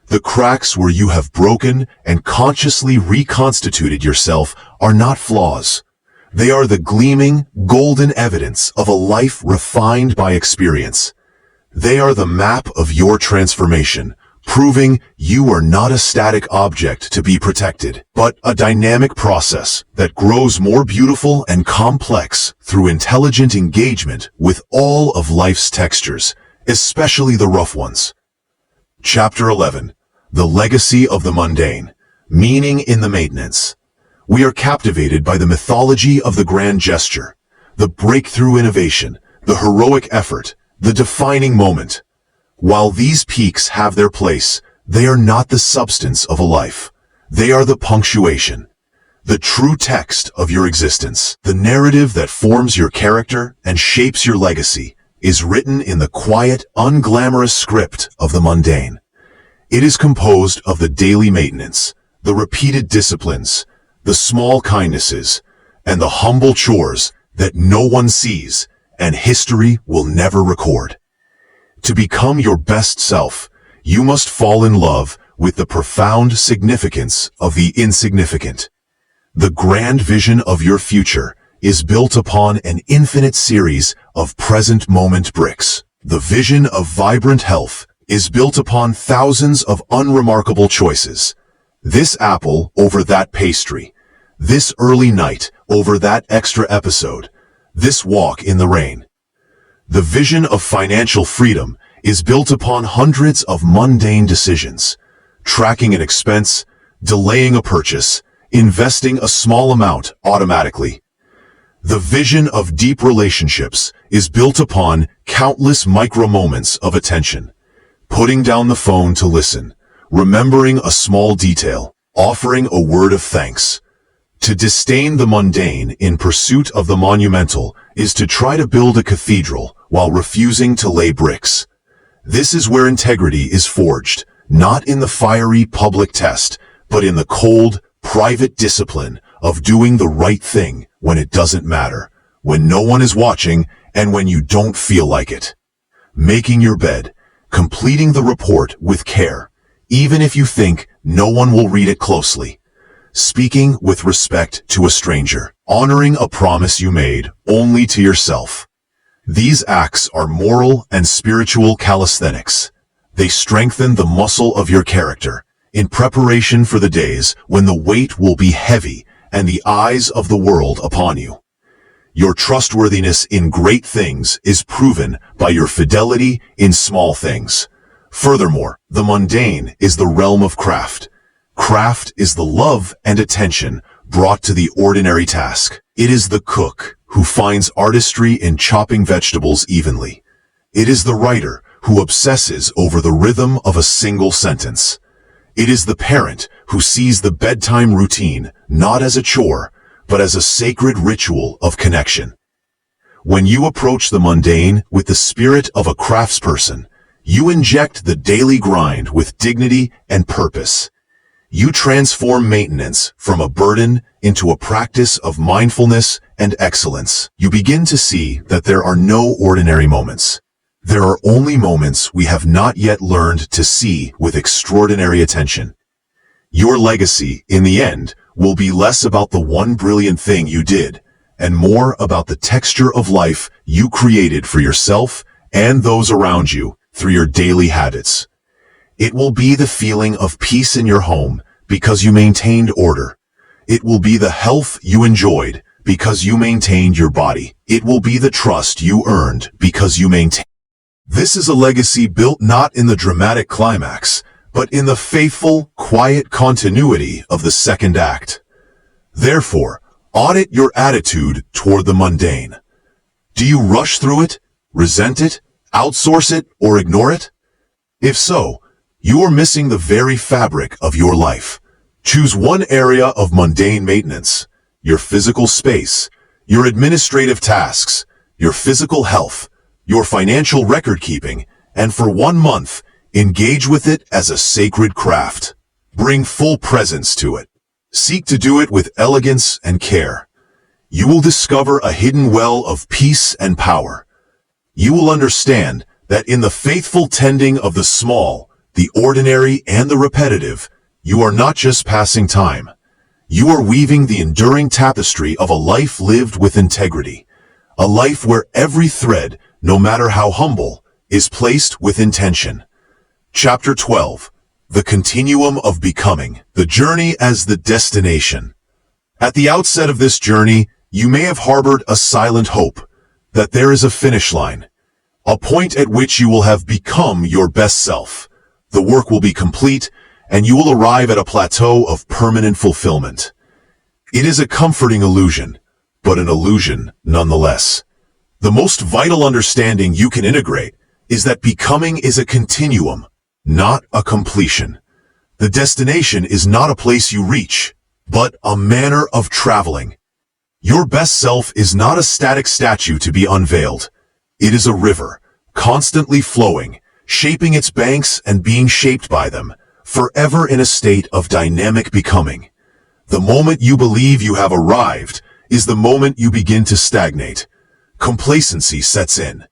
S1: The cracks where you have broken and consciously reconstituted yourself are not flaws. They are the gleaming, golden evidence of a life refined by experience. They are the map of your transformation, proving you are not a static object to be protected, but a dynamic process that grows more beautiful and complex through intelligent engagement with all of life's textures, especially the rough ones. Chapter 11. The Legacy of the Mundane. Meaning in the Maintenance. We are captivated by the mythology of the grand gesture, the breakthrough innovation, the heroic effort, the defining moment. While these peaks have their place, they are not the substance of a life. They are the punctuation, the true text of your existence. The narrative that forms your character and shapes your legacy is written in the quiet, unglamorous script of the mundane. It is composed of the daily maintenance, the repeated disciplines, the small kindnesses, and the humble chores that no one sees and history will never record. To become your best self, you must fall in love with the profound significance of the insignificant. The grand vision of your future is built upon an infinite series of present moment bricks. The vision of vibrant health is built upon thousands of unremarkable choices. This apple over that pastry, this early night over that extra episode, this walk in the rain. The vision of financial freedom is built upon hundreds of mundane decisions: tracking an expense, delaying a purchase, investing a small amount automatically. The vision of deep relationships is built upon countless micro moments of attention: putting down the phone to listen, remembering a small detail, offering a word of thanks. To disdain the mundane in pursuit of the monumental is to try to build a cathedral while refusing to lay bricks. This is where integrity is forged, not in the fiery public test, but in the cold, private discipline of doing the right thing when it doesn't matter, when no one is watching, and when you don't feel like it. Making your bed, completing the report with care, even if you think no one will read it closely. Speaking with respect to a stranger, honoring a promise you made only to yourself. These acts are moral and spiritual calisthenics. They strengthen the muscle of your character in preparation for the days when the weight will be heavy and the eyes of the world upon you. Your trustworthiness in great things is proven by your fidelity in small things. Furthermore, the mundane is the realm of craft. Craft is the love and attention brought to the ordinary task. It is the cook who finds artistry in chopping vegetables evenly. It is the writer who obsesses over the rhythm of a single sentence. It is the parent who sees the bedtime routine not as a chore, but as a sacred ritual of connection. When you approach the mundane with the spirit of a craftsperson, you inject the daily grind with dignity and purpose. You transform maintenance from a burden into a practice of mindfulness and excellence. You begin to see that there are no ordinary moments. There are only moments we have not yet learned to see with extraordinary attention. Your legacy, in the end, will be less about the one brilliant thing you did, and more about the texture of life you created for yourself and those around you through your daily habits. It will be the feeling of peace in your home because you maintained order. It will be the health you enjoyed because you maintained your body. It will be the trust you earned because you maintained. This is a legacy built not in the dramatic climax, but in the faithful, quiet continuity of the second act. Therefore, audit your attitude toward the mundane. Do you rush through it, resent it, outsource it, or ignore it? If so, you are missing the very fabric of your life. Choose one area of mundane maintenance: your physical space, your administrative tasks, your physical health, your financial record keeping, and for 1 month, engage with it as a sacred craft. Bring full presence to it. Seek to do it with elegance and care. You will discover a hidden well of peace and power. You will understand that in the faithful tending of the small, the ordinary, and the repetitive, you are not just passing time. You are weaving the enduring tapestry of a life lived with integrity. A life where every thread, no matter how humble, is placed with intention. Chapter 12. The Continuum of Becoming. The Journey as the Destination. At the outset of this journey, you may have harbored a silent hope that there is a finish line, a point at which you will have become your best self. The work will be complete, and you will arrive at a plateau of permanent fulfillment. It is a comforting illusion, but an illusion nonetheless. The most vital understanding you can integrate is that becoming is a continuum, not a completion. The destination is not a place you reach, but a manner of traveling. Your best self is not a static statue to be unveiled. It is a river, constantly flowing, shaping its banks and being shaped by them, forever in a state of dynamic becoming. The moment you believe you have arrived is the moment you begin to stagnate. Complacency sets in.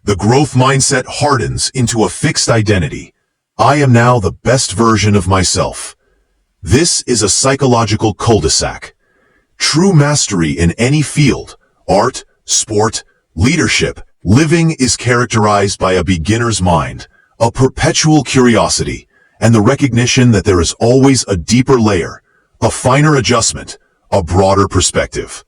S1: The growth mindset hardens into a fixed identity. I am now the best version of myself. This is a psychological cul-de-sac. True mastery in any field, art, sport, leadership, living, is characterized by a beginner's mind, a perpetual curiosity, and the recognition that there is always a deeper layer, a finer adjustment, a broader perspective.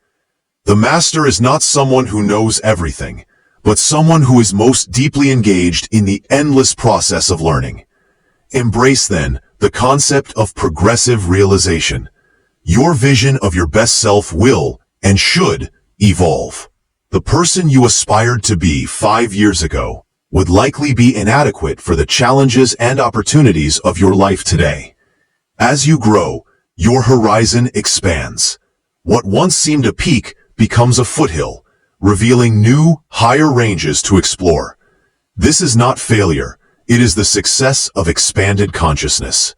S1: The master is not someone who knows everything, but someone who is most deeply engaged in the endless process of learning. Embrace, then, the concept of progressive realization. Your vision of your best self will, and should, evolve. The person you aspired to be 5 years ago would likely be inadequate for the challenges and opportunities of your life today. As you grow, your horizon expands. What once seemed a peak becomes a foothill, revealing new, higher ranges to explore. This is not failure, it is the success of expanded consciousness.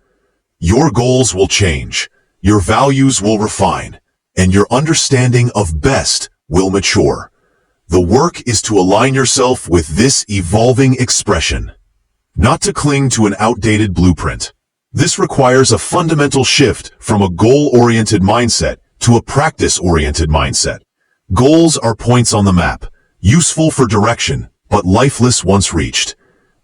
S1: Your goals will change, your values will refine, and your understanding of best will mature. The work is to align yourself with this evolving expression, not to cling to an outdated blueprint. This requires a fundamental shift from a goal-oriented mindset to a practice-oriented mindset. Goals are points on the map, useful for direction, but lifeless once reached.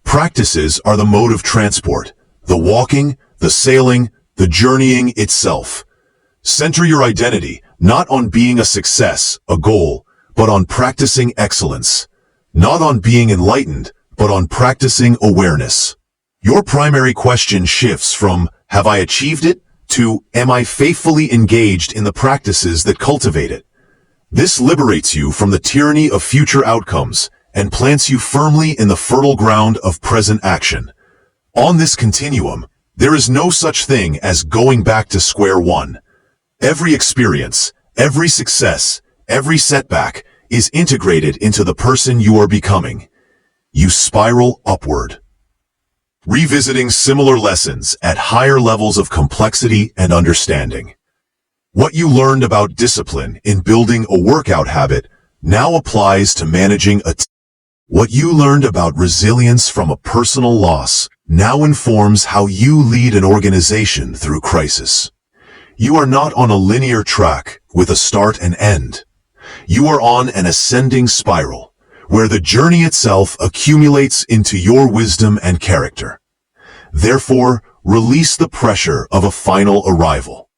S1: Practices are the mode of transport, the walking, the sailing, the journeying itself. Center your identity, not on being a success, a goal, but on practicing excellence. Not on being enlightened, but on practicing awareness. Your primary question shifts from, have I achieved it, to, am I faithfully engaged in the practices that cultivate it? This liberates you from the tyranny of future outcomes and plants you firmly in the fertile ground of present action. On this continuum, there is no such thing as going back to square one. Every experience, every success, every setback is integrated into the person you are becoming. You spiral upward, revisiting similar lessons at higher levels of complexity and understanding. What you learned about discipline in building a workout habit now applies to managing a team. What you learned about resilience from a personal loss now informs how you lead an organization through crisis. You are not on a linear track with a start and end. You are on an ascending spiral, where the journey itself accumulates into your wisdom and character. Therefore, release the pressure of a final arrival.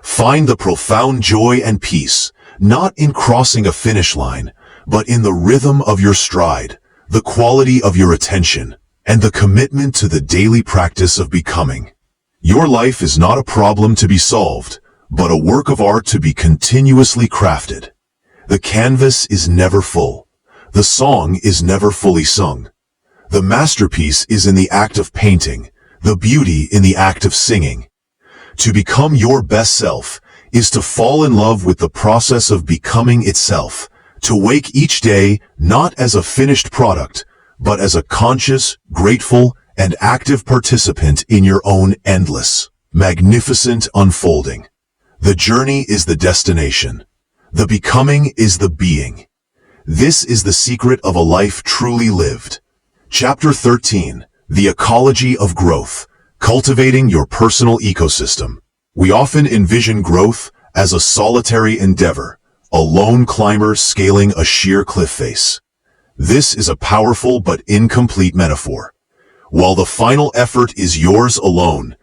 S1: Find the profound joy and peace, not in crossing a finish line, but in the rhythm of your stride, the quality of your attention, and the commitment to the daily practice of becoming. Your life is not a problem to be solved, but a work of art to be continuously crafted. The canvas is never full. The song is never fully sung. The masterpiece is in the act of painting, the beauty in the act of singing. To become your best self is to fall in love with the process of becoming itself, to wake each day not as a finished product, but as a conscious, grateful, and active participant in your own endless, magnificent unfolding. The journey is the destination. The becoming is the being. This is the secret of a life truly lived. Chapter 13, The Ecology of Growth, Cultivating Your Personal Ecosystem. We often envision growth as a solitary endeavor, a lone climber scaling a sheer cliff face. This is a powerful but incomplete metaphor. While the final effort is yours alone,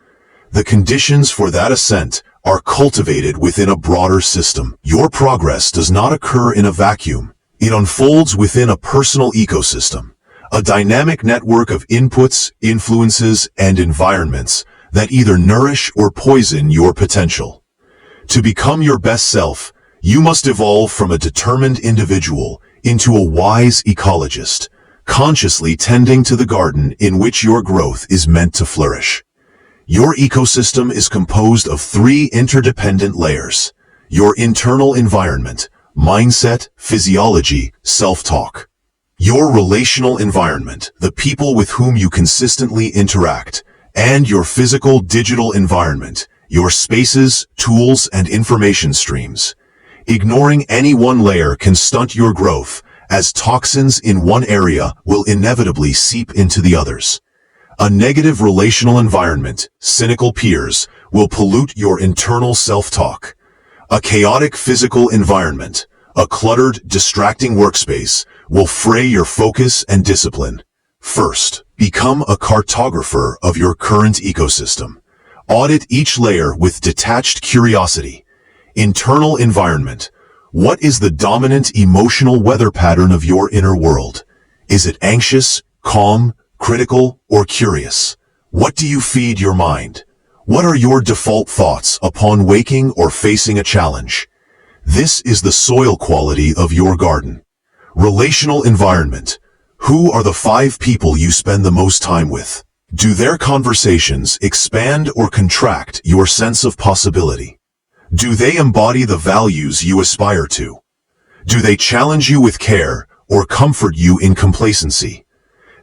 S1: the conditions for that ascent are cultivated within a broader system. Your progress does not occur in a vacuum. It unfolds within a personal ecosystem, a dynamic network of inputs, influences, and environments that either nourish or poison your potential. To become your best self, you must evolve from a determined individual into a wise ecologist, consciously tending to the garden in which your growth is meant to flourish. Your ecosystem is composed of 3 interdependent layers: your internal environment, mindset, physiology, self-talk; your relational environment, the people with whom you consistently interact; and your physical digital environment, your spaces, tools, and information streams. Ignoring any one layer can stunt your growth, as toxins in one area will inevitably seep into the others. A negative relational environment, cynical peers, will pollute your internal self-talk. A chaotic physical environment, a cluttered, distracting workspace, will fray your focus and discipline. First, become a cartographer of your current ecosystem. Audit each layer with detached curiosity. Internal environment. What is the dominant emotional weather pattern of your inner world? Is it anxious, calm, critical, or curious? What do you feed your mind? What are your default thoughts upon waking or facing a challenge? This is the soil quality of your garden. Relational environment. Who are the 5 people you spend the most time with? Do their conversations expand or contract your sense of possibility? Do they embody the values you aspire to? Do they challenge you with care or comfort you in complacency?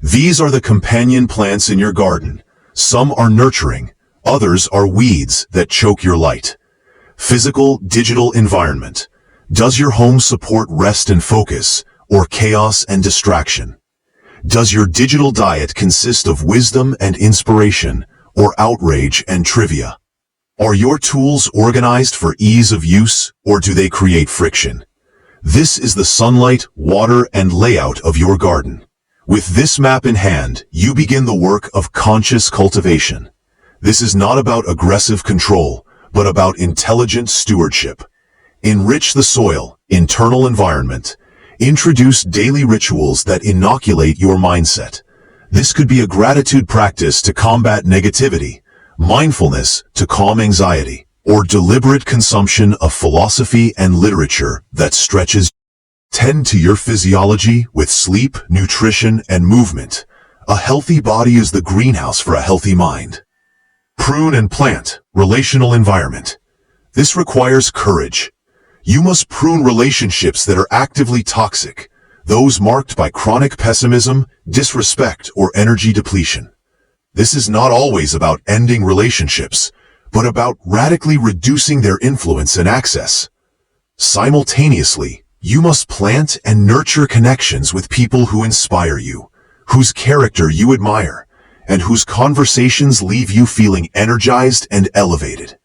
S1: These are the companion plants in your garden. Some are nurturing, others are weeds that choke your light. Physical, digital environment. Does your home support rest and focus, or chaos and distraction? Does your digital diet consist of wisdom and inspiration, or outrage and trivia? Are your tools organized for ease of use, or do they create friction? This is the sunlight, water, and layout of your garden. With this map in hand, you begin the work of conscious cultivation. This is not about aggressive control, but about intelligent stewardship. Enrich the soil, internal environment. Introduce daily rituals that inoculate your mindset. This could be a gratitude practice to combat negativity, mindfulness to calm anxiety, or deliberate consumption of philosophy and literature that stretches. Tend to your physiology with sleep, nutrition, and movement. A healthy body is the greenhouse for a healthy mind. Prune and plant, relational environment. This requires courage. You must prune relationships that are actively toxic, those marked by chronic pessimism, disrespect, or energy depletion. This is not always about ending relationships, but about radically reducing their influence and access. Simultaneously, you must plant and nurture connections with people who inspire you, whose character you admire, and whose conversations leave you feeling energized and elevated.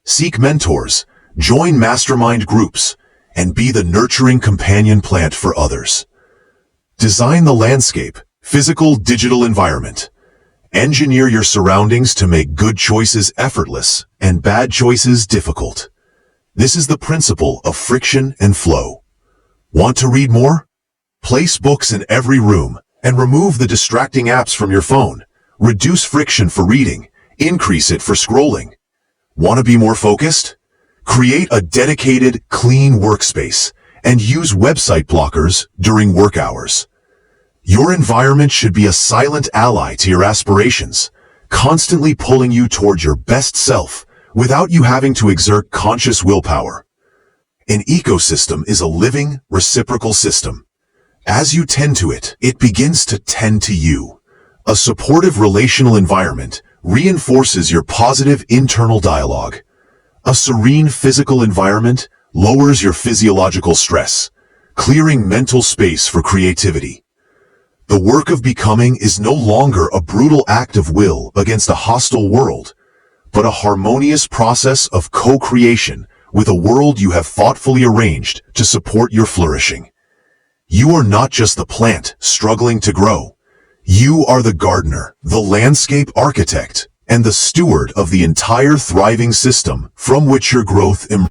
S1: Seek mentors, join mastermind groups, and be the nurturing companion plant for others. Design the landscape, physical, digital environment. Engineer your surroundings to make good choices effortless and bad choices difficult. This is the principle of friction and flow. Want to read more? Place books in every room and remove the distracting apps from your phone. Reduce friction for reading, increase it for scrolling. Want to be more focused? Create a dedicated, clean workspace and use website blockers during work hours. Your environment should be a silent ally to your aspirations, constantly pulling you toward your best self without you having to exert conscious willpower. An ecosystem is a living, reciprocal system. As you tend to it, it begins to tend to you. A supportive relational environment reinforces your positive internal dialogue. A serene physical environment lowers your physiological stress, clearing mental space for creativity. The work of becoming is no longer a brutal act of will against a hostile world, but a harmonious process of co-creation with a world you have thoughtfully arranged to support your flourishing. You are not just the plant struggling to grow. You are the gardener, the landscape architect, and the steward of the entire thriving system from which your growth emerges.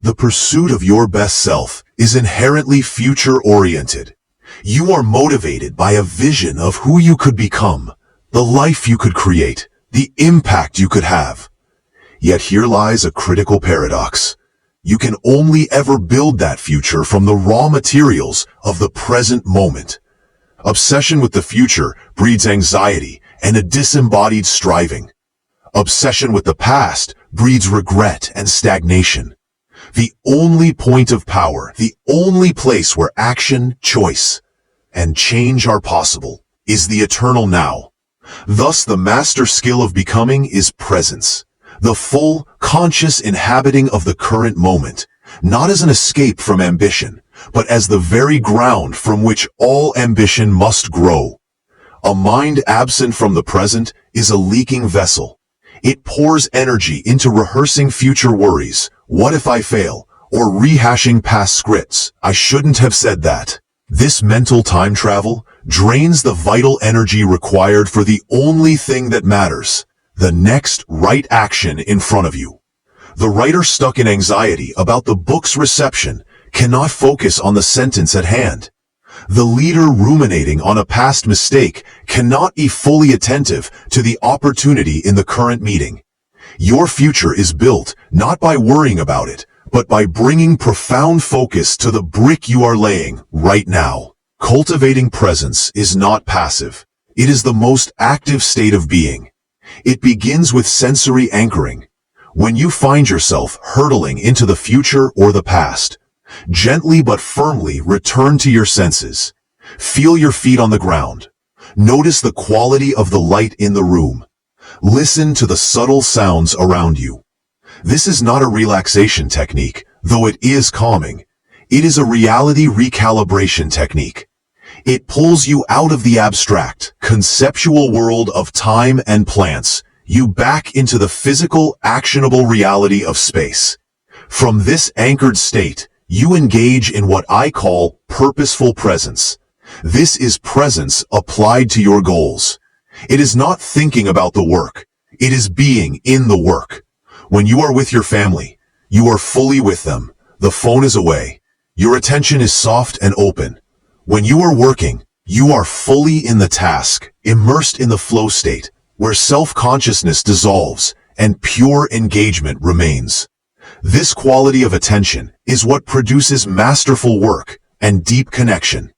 S1: The pursuit of your best self is inherently future-oriented. You are motivated by a vision of who you could become, the life you could create, the impact you could have. Yet here lies a critical paradox. You can only ever build that future from the raw materials of the present moment. Obsession with the future breeds anxiety and a disembodied striving. Obsession with the past breeds regret and stagnation. The only point of power, the only place where action, choice, and change are possible, is the eternal now. Thus, the master skill of becoming is presence, the full, conscious inhabiting of the current moment, not as an escape from ambition, but as the very ground from which all ambition must grow. A mind absent from the present is a leaking vessel. It pours energy into rehearsing future worries. What if I fail? Or rehashing past scripts. I shouldn't have said that. This mental time travel drains the vital energy required for the only thing that matters, the next right action in front of you. The writer stuck in anxiety about the book's reception cannot focus on the sentence at hand. The leader ruminating on a past mistake cannot be fully attentive to the opportunity in the current meeting. Your future is built not by worrying about it, but by bringing profound focus to the brick you are laying right now. Cultivating presence is not passive. It is the most active state of being. It begins with sensory anchoring. When you find yourself hurtling into the future or the past, gently but firmly return to your senses. Feel your feet on the ground. Notice the quality of the light in the room. Listen to the subtle sounds around you. This is not a relaxation technique, though it is calming. It is a reality recalibration technique. It pulls you out of the abstract, conceptual world of time and plants, you back into the physical, actionable reality of space. From this anchored state, you engage in what I call purposeful presence. This is presence applied to your goals. It is not thinking about the work. It is being in the work. When you are with your family, you are fully with them. The phone is away. Your attention is soft and open. When you are working, you are fully in the task, immersed in the flow state, where self-consciousness dissolves and pure engagement remains. This quality of attention is what produces masterful work and deep connection.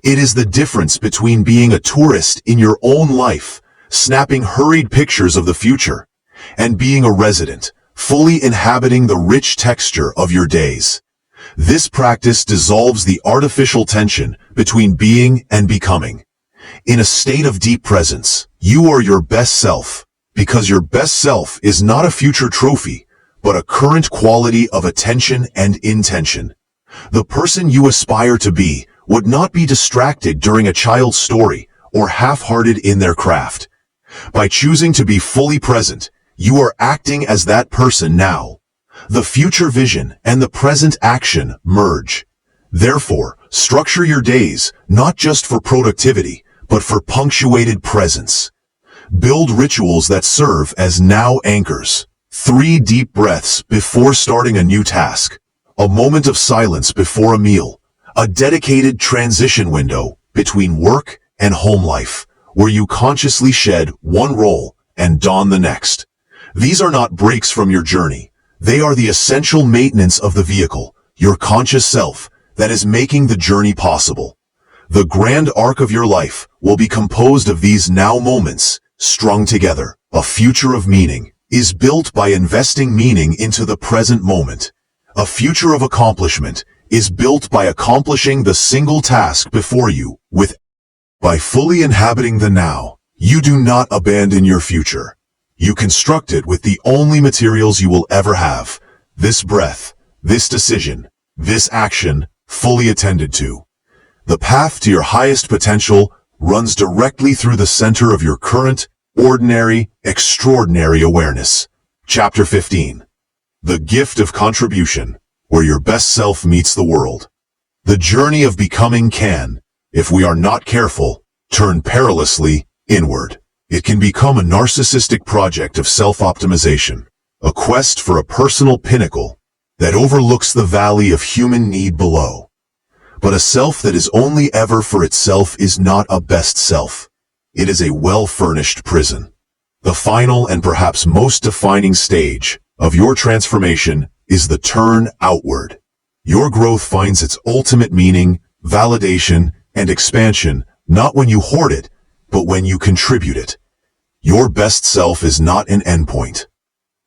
S1: It is the difference between being a tourist in your own life, snapping hurried pictures of the future, and being a resident, fully inhabiting the rich texture of your days. This practice dissolves the artificial tension between being and becoming. In a state of deep presence, you are your best self, because your best self is not a future trophy, but a current quality of attention and intention. The person you aspire to be would not be distracted during a child's story or half-hearted in their craft. By choosing to be fully present, you are acting as that person now. The future vision and the present action merge. Therefore, structure your days not just for productivity, but for punctuated presence. Build rituals that serve as now anchors. 3 deep breaths before starting a new task. A moment of silence before a meal. A dedicated transition window between work and home life, where you consciously shed one role and don the next. These are not breaks from your journey. They are the essential maintenance of the vehicle, your conscious self, that is making the journey possible. The grand arc of your life will be composed of these now moments, strung together. A future of meaning is built by investing meaning into the present moment. A future of accomplishment is built by accomplishing the single task before you by fully inhabiting the now. You do not abandon your future. You construct it with the only materials you will ever have. This breath, this decision, this action, fully attended to. The path to your highest potential runs directly through the center of your current, ordinary, extraordinary awareness. Chapter 15. The gift of contribution, where your best self meets the world. The journey of becoming can, if we are not careful, turn perilously inward. It can become a narcissistic project of self-optimization, a quest for a personal pinnacle that overlooks the valley of human need below. But a self that is only ever for itself is not a best self. It is a well-furnished prison. The final and perhaps most defining stage of your transformation is the turn outward. Your growth finds its ultimate meaning, validation, and expansion not when you hoard it, but when you contribute it. Your best self is not an endpoint.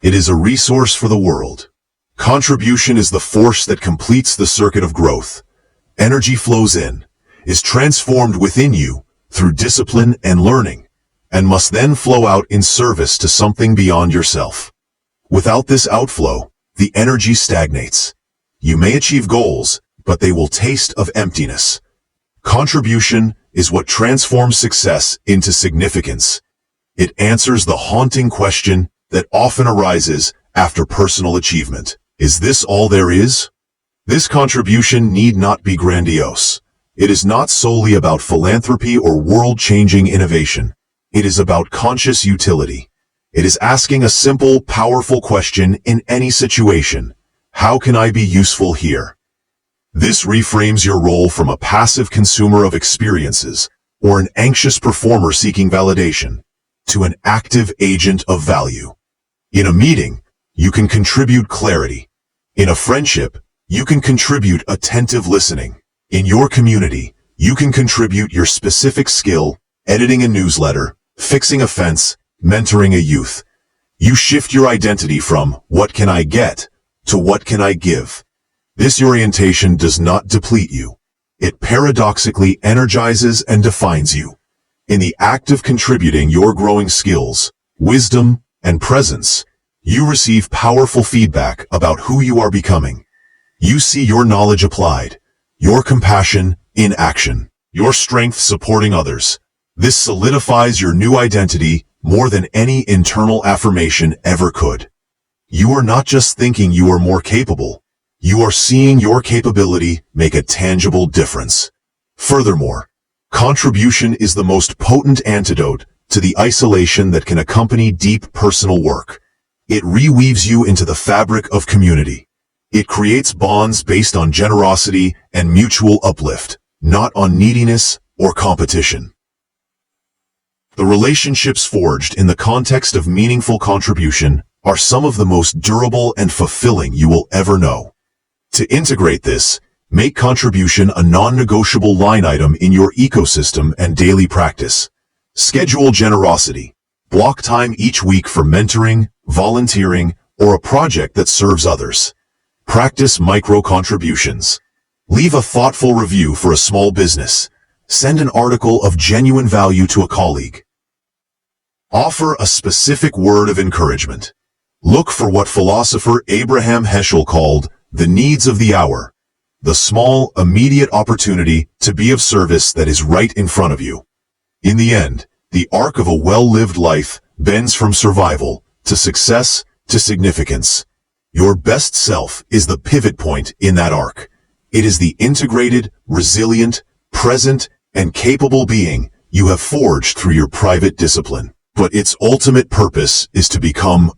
S1: It is a resource for the world. Contribution is the force that completes the circuit of growth. Energy flows in, is transformed within you through discipline and learning, and must then flow out in service to something beyond yourself. Without this outflow, the energy stagnates. You may achieve goals, but they will taste of emptiness. Contribution is what transforms success into significance. It answers the haunting question that often arises after personal achievement. Is this all there is? This contribution need not be grandiose. It is not solely about philanthropy or world-changing innovation. It is about conscious utility. It is asking a simple, powerful question in any situation. How can I be useful here? This reframes your role from a passive consumer of experiences or an anxious performer seeking validation to an active agent of value. In a meeting, you can contribute clarity. In a friendship, you can contribute attentive listening. In your community, you can contribute your specific skill, editing a newsletter, fixing a fence, mentoring a youth. You shift your identity from "what can I get" to "what can I give." This orientation does not deplete you. It paradoxically energizes and defines you. In the act of contributing your growing skills, wisdom, and presence, you receive powerful feedback about who you are becoming. You see your knowledge applied, your compassion in action, your strength supporting others. This solidifies your new identity more than any internal affirmation ever could. You are not just thinking you are more capable. You are seeing your capability make a tangible difference. Furthermore, contribution is the most potent antidote to the isolation that can accompany deep personal work. It reweaves you into the fabric of community. It creates bonds based on generosity and mutual uplift, not on neediness or competition. The relationships forged in the context of meaningful contribution are some of the most durable and fulfilling you will ever know. To integrate this, make contribution a non-negotiable line item in your ecosystem and daily practice. Schedule generosity. Block time each week for mentoring, volunteering, or a project that serves others. Practice micro-contributions. Leave a thoughtful review for a small business. Send an article of genuine value to a colleague. Offer a specific word of encouragement. Look for what philosopher Abraham Heschel called the needs of the hour, the small, immediate opportunity to be of service that is right in front of you. In the end, the arc of a well-lived life bends from survival to success to significance. Your best self is the pivot point in that arc. It is the integrated, resilient, present, and capable being you have forged through your private discipline. But its ultimate purpose is to become.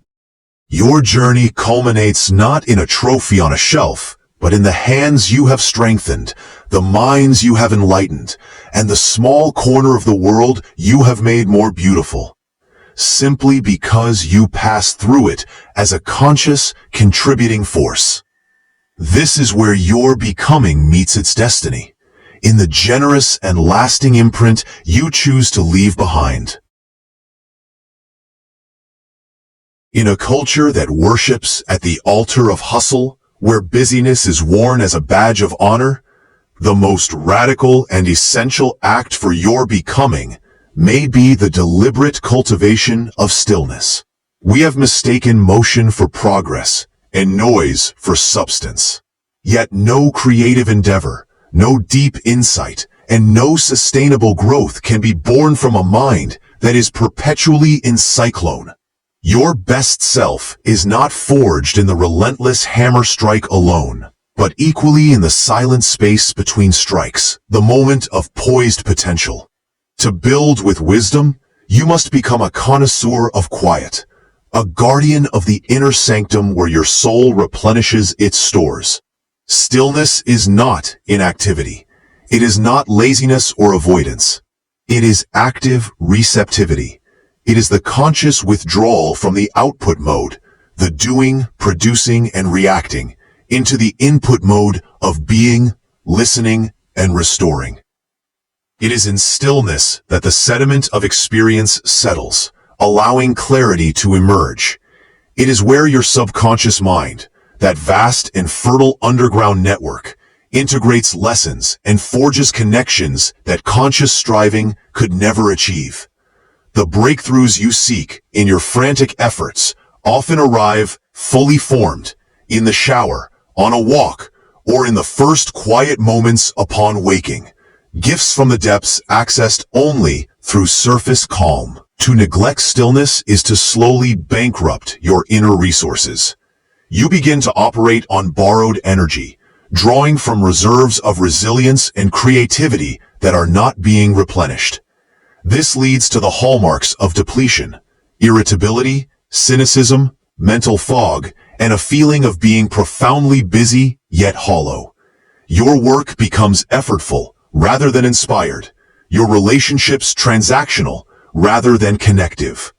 S1: Your journey culminates not in a trophy on a shelf, but in the hands you have strengthened, the minds you have enlightened, and the small corner of the world you have made more beautiful. Simply because you passed through it as a conscious, contributing force. This is where your becoming meets its destiny, in the generous and lasting imprint you choose to leave behind. In a culture that worships at the altar of hustle, where busyness is worn as a badge of honor, the most radical and essential act for your becoming may be the deliberate cultivation of stillness. We have mistaken motion for progress and noise for substance. Yet no creative endeavor, no deep insight, and no sustainable growth can be born from a mind that is perpetually in cyclone. Your best self is not forged in the relentless hammer strike alone, but equally in the silent space between strikes, the moment of poised potential. To build with wisdom, you must become a connoisseur of quiet, a guardian of the inner sanctum where your soul replenishes its stores. Stillness is not inactivity. It is not laziness or avoidance. It is active receptivity. It is the conscious withdrawal from the output mode, the doing, producing, and reacting, into the input mode of being, listening, and restoring. It is in stillness that the sediment of experience settles, allowing clarity to emerge. It is where your subconscious mind, that vast and fertile underground network, integrates lessons and forges connections that conscious striving could never achieve. The breakthroughs you seek in your frantic efforts often arrive fully formed, in the shower, on a walk, or in the first quiet moments upon waking. Gifts from the depths accessed only through surface calm. To neglect stillness is to slowly bankrupt your inner resources. You begin to operate on borrowed energy, drawing from reserves of resilience and creativity that are not being replenished. This leads to the hallmarks of depletion: irritability, cynicism, mental fog, and a feeling of being profoundly busy yet hollow. Your work becomes effortful rather than inspired. Your relationships transactional rather than connective.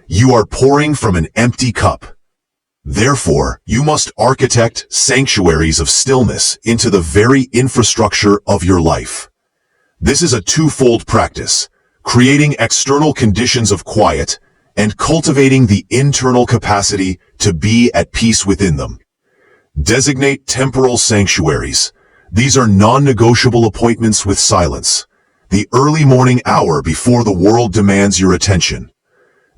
S1: You are pouring from an empty cup. Therefore, you must architect sanctuaries of stillness into the very infrastructure of your life. This is a twofold practice, creating external conditions of quiet and cultivating the internal capacity to be at peace within them. Designate temporal sanctuaries. These are non-negotiable appointments with silence. The early morning hour before the world demands your attention.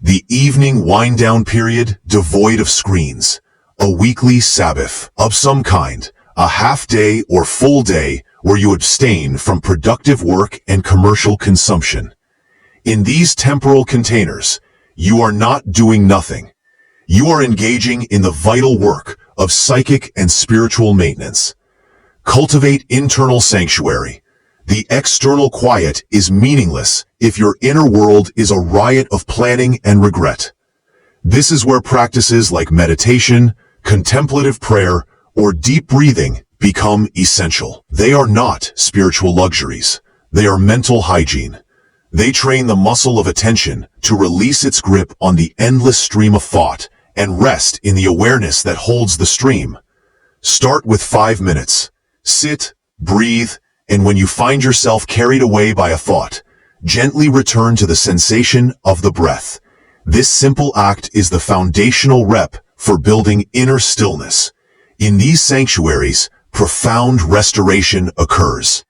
S1: The evening wind-down period devoid of screens. A weekly Sabbath of some kind, a half-day or full day where you abstain from productive work and commercial consumption. In these temporal containers, you are not doing nothing. You are engaging in the vital work of psychic and spiritual maintenance. Cultivate internal sanctuary. The external quiet is meaningless if your inner world is a riot of planning and regret. This is where practices like meditation, contemplative prayer, or deep breathing become essential. They are not spiritual luxuries. They are mental hygiene. They train the muscle of attention to release its grip on the endless stream of thought and rest in the awareness that holds the stream. Start with 5 minutes. Sit, breathe, and when you find yourself carried away by a thought, gently return to the sensation of the breath. This simple act is the foundational rep for building inner stillness. In these sanctuaries, profound restoration occurs.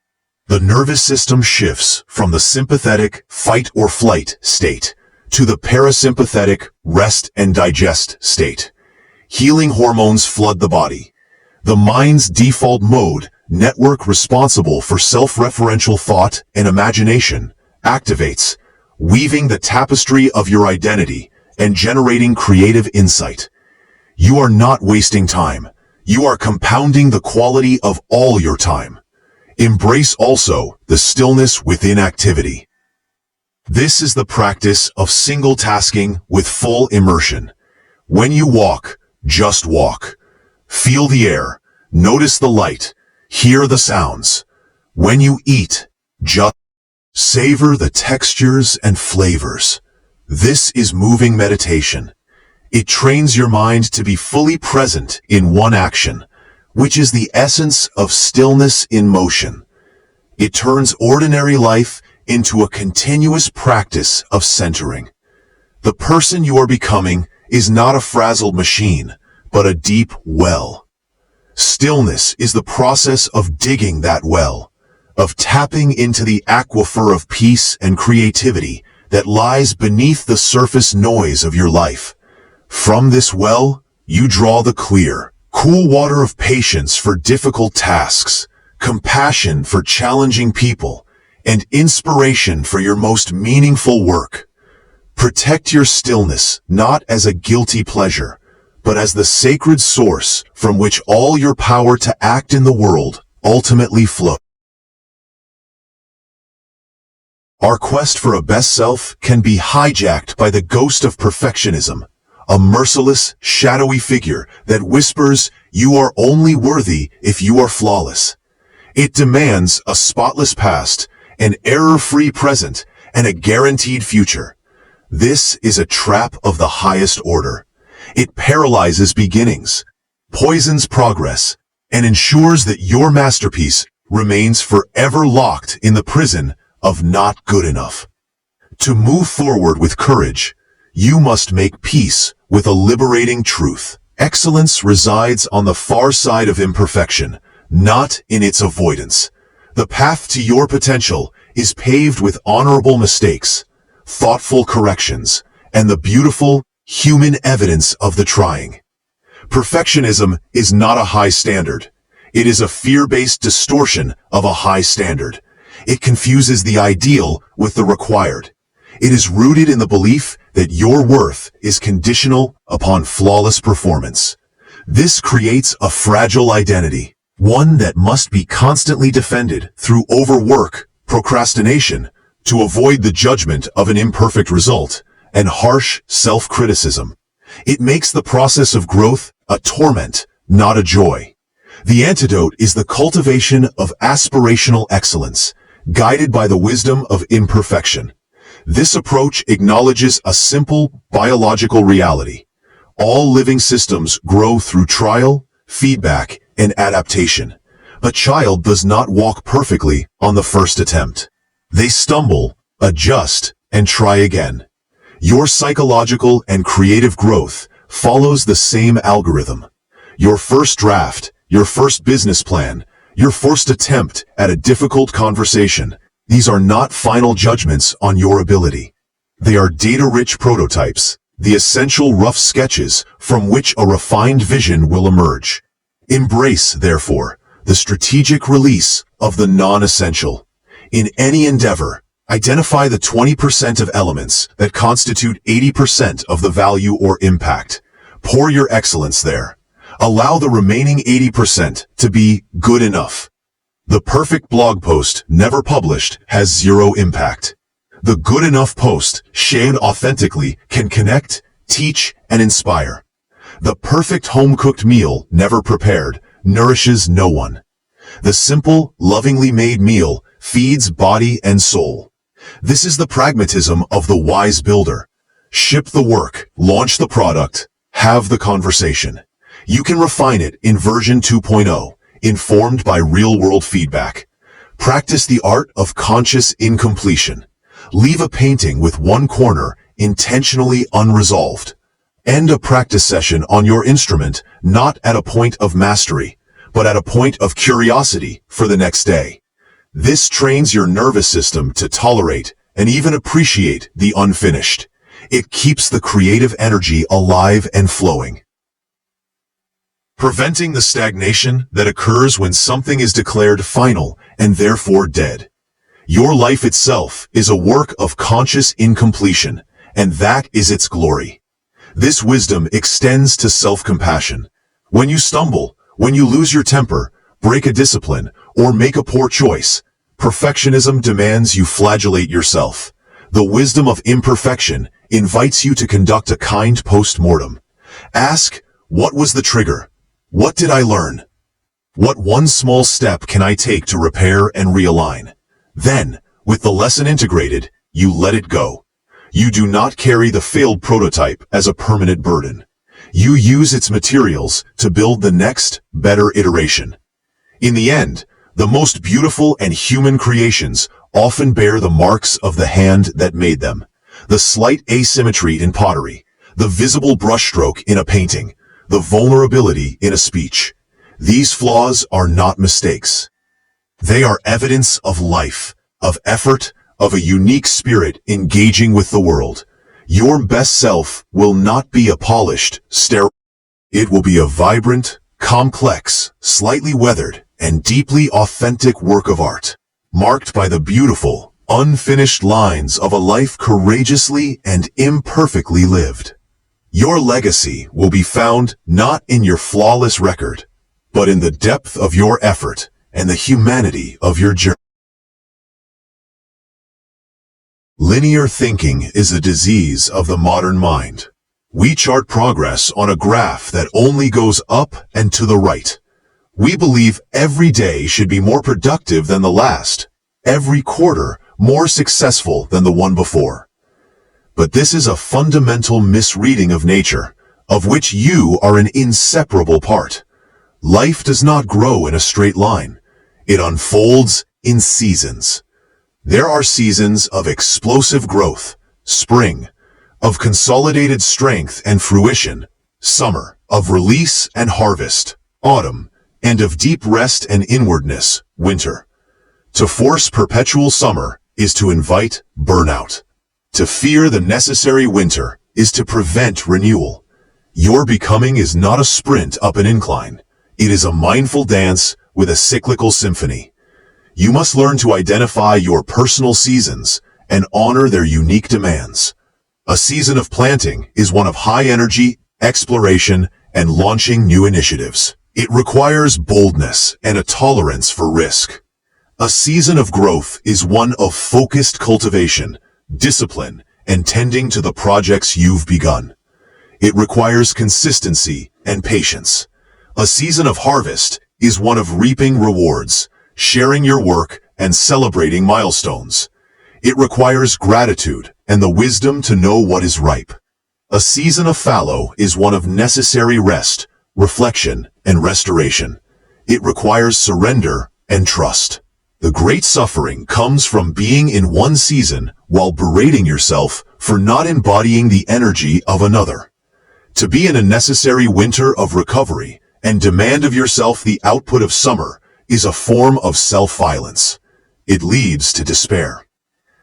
S1: The nervous system shifts from the sympathetic fight or flight state to the parasympathetic rest and digest state. Healing hormones flood the body. The mind's default mode, network responsible for self-referential thought and imagination, activates, weaving the tapestry of your identity and generating creative insight. You are not wasting time. You are compounding the quality of all your time. Embrace also the stillness within activity. This is the practice of single tasking with full immersion. When you walk, just walk. Feel the air, notice the light, hear the sounds. When you eat, just savor the textures and flavors. This is moving meditation. It trains your mind to be fully present in one action, which is the essence of stillness in motion. It turns ordinary life into a continuous practice of centering. The person you are becoming is not a frazzled machine, but a deep well. Stillness is the process of digging that well, of tapping into the aquifer of peace and creativity that lies beneath the surface noise of your life. From this well, you draw the clear, cool water of patience for difficult tasks, compassion for challenging people, and inspiration for your most meaningful work. Protect your stillness not as a guilty pleasure, but as the sacred source from which all your power to act in the world ultimately flows. Our quest for a best self can be hijacked by the ghost of perfectionism, a merciless, shadowy figure that whispers, "You are only worthy if you are flawless." It demands a spotless past, an error-free present, and a guaranteed future. This is a trap of the highest order. It paralyzes beginnings, poisons progress, and ensures that your masterpiece remains forever locked in the prison of not good enough. To move forward with courage, you must make peace with a liberating truth. Excellence resides on the far side of imperfection, not in its avoidance. The path to your potential is paved with honorable mistakes, thoughtful corrections, and the beautiful, human evidence of the trying. Perfectionism is not a high standard. It is a fear-based distortion of a high standard. It confuses the ideal with the required. It is rooted in the belief that your worth is conditional upon flawless performance. This creates a fragile identity, one that must be constantly defended through overwork, procrastination, to avoid the judgment of an imperfect result, and harsh self-criticism. It makes the process of growth a torment, not a joy. The antidote is the cultivation of aspirational excellence, guided by the wisdom of imperfection. This approach acknowledges a simple biological reality. All living systems grow through trial, feedback, and adaptation. A child does not walk perfectly on the first attempt. They stumble, adjust, and try again. Your psychological and creative growth follows the same algorithm. Your first draft, your first business plan, your first attempt at a difficult conversation, these are not final judgments on your ability. They are data-rich prototypes, the essential rough sketches from which a refined vision will emerge. Embrace, therefore, the strategic release of the non-essential. In any endeavor, identify the 20% of elements that constitute 80% of the value or impact. Pour your excellence there. Allow the remaining 80% to be good enough. The perfect blog post never published has zero impact. The good enough post, shared authentically, can connect, teach, and inspire. The perfect home-cooked meal never prepared nourishes no one. The simple, lovingly made meal feeds body and soul. This is the pragmatism of the wise builder. Ship the work, launch the product, have the conversation. You can refine it in version 2.0, informed by real-world feedback. Practice the art of conscious incompletion. Leave a painting with one corner intentionally unresolved. End a practice session on your instrument not at a point of mastery, but at a point of curiosity for the next day. This trains your nervous system to tolerate and even appreciate the unfinished. It keeps the creative energy alive and flowing. Preventing the stagnation that occurs when something is declared final and therefore dead. Your life itself is a work of conscious incompletion, and that is its glory. This wisdom extends to self-compassion. When you stumble, when you lose your temper, break a discipline, or make a poor choice, perfectionism demands you flagellate yourself. The wisdom of imperfection invites you to conduct a kind post-mortem. Ask, what was the trigger? What did I learn? What one small step can I take to repair and realign? Then, with the lesson integrated, you let it go. You do not carry the failed prototype as a permanent burden. You use its materials to build the next, better iteration. In the end, the most beautiful and human creations often bear the marks of the hand that made them. The slight asymmetry in pottery, the visible brushstroke in a painting, the vulnerability in a speech. These flaws are not mistakes. They are evidence of life, of effort, of a unique spirit engaging with the world. Your best self will not be a polished, sterile. It will be a vibrant, complex, slightly weathered, and deeply authentic work of art, marked by the beautiful, unfinished lines of a life courageously and imperfectly lived. Your legacy will be found not in your flawless record, but in the depth of your effort and the humanity of your journey. Linear thinking is a disease of the modern mind. We chart progress on a graph that only goes up and to the right. We believe every day should be more productive than the last, every quarter more successful than the one before. But this is a fundamental misreading of nature, of which you are an inseparable part. Life does not grow in a straight line. It unfolds in seasons. There are seasons of explosive growth, spring, of consolidated strength and fruition, summer, of release and harvest, autumn, and of deep rest and inwardness, winter. To force perpetual summer is to invite burnout. To fear the necessary winter is to prevent renewal. Your becoming is not a sprint up an incline. It is a mindful dance with a cyclical symphony. You must learn to identify your personal seasons and honor their unique demands. A season of planting is one of high energy, exploration, and launching new initiatives. It requires boldness and a tolerance for risk. A season of growth is one of focused cultivation, discipline, and tending to the projects you've begun. It requires consistency and patience. A season of harvest is one of reaping rewards, sharing your work, and celebrating milestones. It requires gratitude and the wisdom to know what is ripe. A season of fallow is one of necessary rest, reflection, and restoration. It requires surrender and trust. The great suffering comes from being in one season while berating yourself for not embodying the energy of another. To be in a necessary winter of recovery and demand of yourself the output of summer is a form of self-violence. It leads to despair.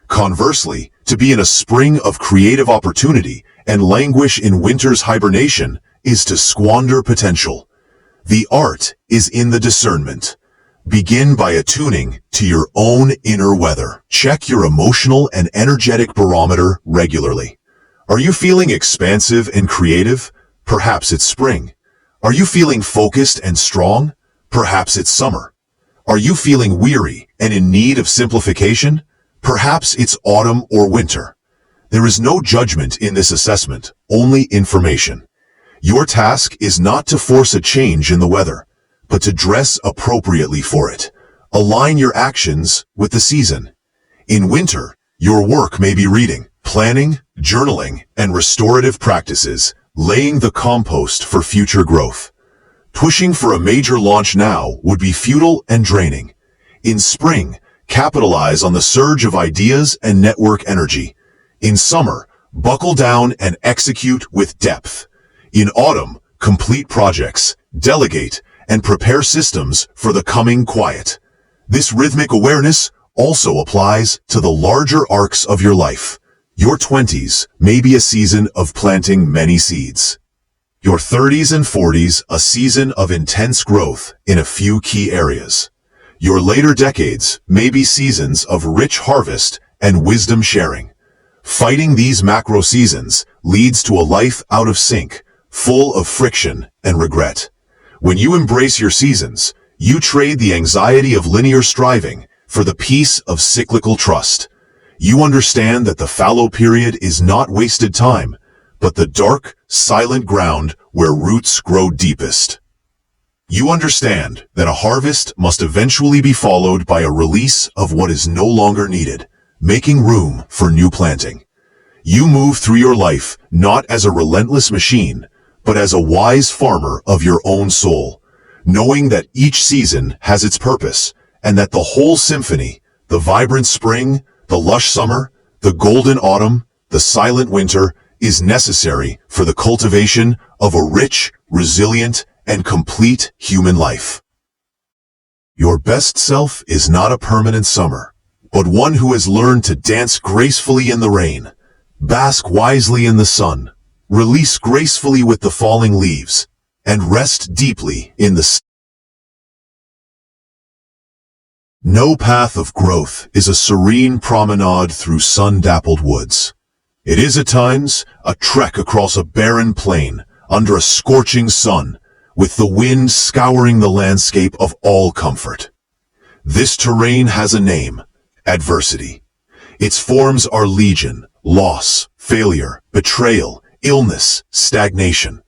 S1: Conversely, to be in a spring of creative opportunity and languish in winter's hibernation is to squander potential. The art is in the discernment. Begin by attuning to your own inner weather. Check your emotional and energetic barometer regularly. Are you feeling expansive and creative? Perhaps it's spring. Are you feeling focused and strong? Perhaps it's summer. Are you feeling weary and in need of simplification? Perhaps it's autumn or winter. There is no judgment in this assessment, only information. Your task is not to force a change in the weather, but to dress appropriately for it. Align your actions with the season. In winter, your work may be reading, planning, journaling, and restorative practices, laying the compost for future growth. Pushing for a major launch now would be futile and draining. In spring, capitalize on the surge of ideas and network energy. In summer, buckle down and execute with depth. In autumn, complete projects, delegate, and prepare systems for the coming quiet. This rhythmic awareness also applies to the larger arcs of your life. Your 20s may be a season of planting many seeds. Your 30s and 40s a season of intense growth in a few key areas. Your later decades may be seasons of rich harvest and wisdom sharing. Fighting these macro seasons leads to a life out of sync, full of friction and regret. When you embrace your seasons, you trade the anxiety of linear striving for the peace of cyclical trust. You understand that the fallow period is not wasted time, but the dark, silent ground where roots grow deepest. You understand that a harvest must eventually be followed by a release of what is no longer needed, making room for new planting. You move through your life not as a relentless machine, but as a wise farmer of your own soul, knowing that each season has its purpose, and that the whole symphony, the vibrant spring, the lush summer, the golden autumn, the silent winter, is necessary for the cultivation of a rich, resilient, and complete human life. Your best self is not a permanent summer, but one who has learned to dance gracefully in the rain, bask wisely in the sun, release gracefully with the falling leaves, and rest deeply in the sea. No path of growth is a serene promenade through sun-dappled woods. It is at times a trek across a barren plain under a scorching sun, with the wind scouring the landscape of all comfort. This terrain has a name: adversity. Its forms are legion, loss, failure, betrayal, illness, stagnation.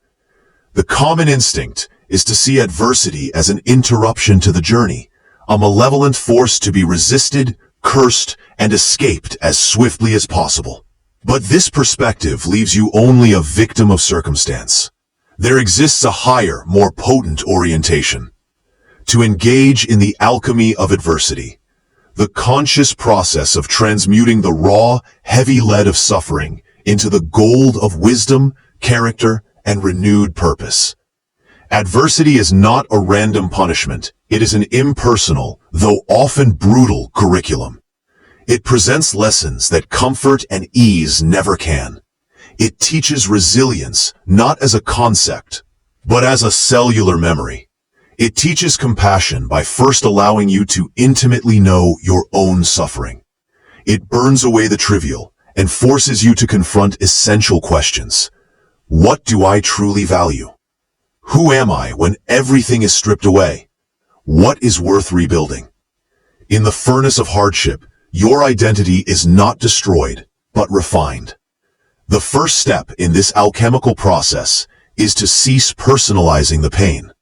S1: The common instinct is to see adversity as an interruption to the journey, a malevolent force to be resisted, cursed, and escaped as swiftly as possible. But this perspective leaves you only a victim of circumstance. There exists a higher, more potent orientation. To engage in the alchemy of adversity, the conscious process of transmuting the raw, heavy lead of suffering into the gold of wisdom, character, and renewed purpose. Adversity is not a random punishment. It is an impersonal, though often brutal, curriculum. It presents lessons that comfort and ease never can. It teaches resilience, not as a concept, but as a cellular memory. It teaches compassion by first allowing you to intimately know your own suffering. It burns away the trivial and forces you to confront essential questions. What do I truly value? Who am I when everything is stripped away? What is worth rebuilding? In the furnace of hardship, your identity is not destroyed, but refined. The first step in this alchemical process is to cease personalizing the pain.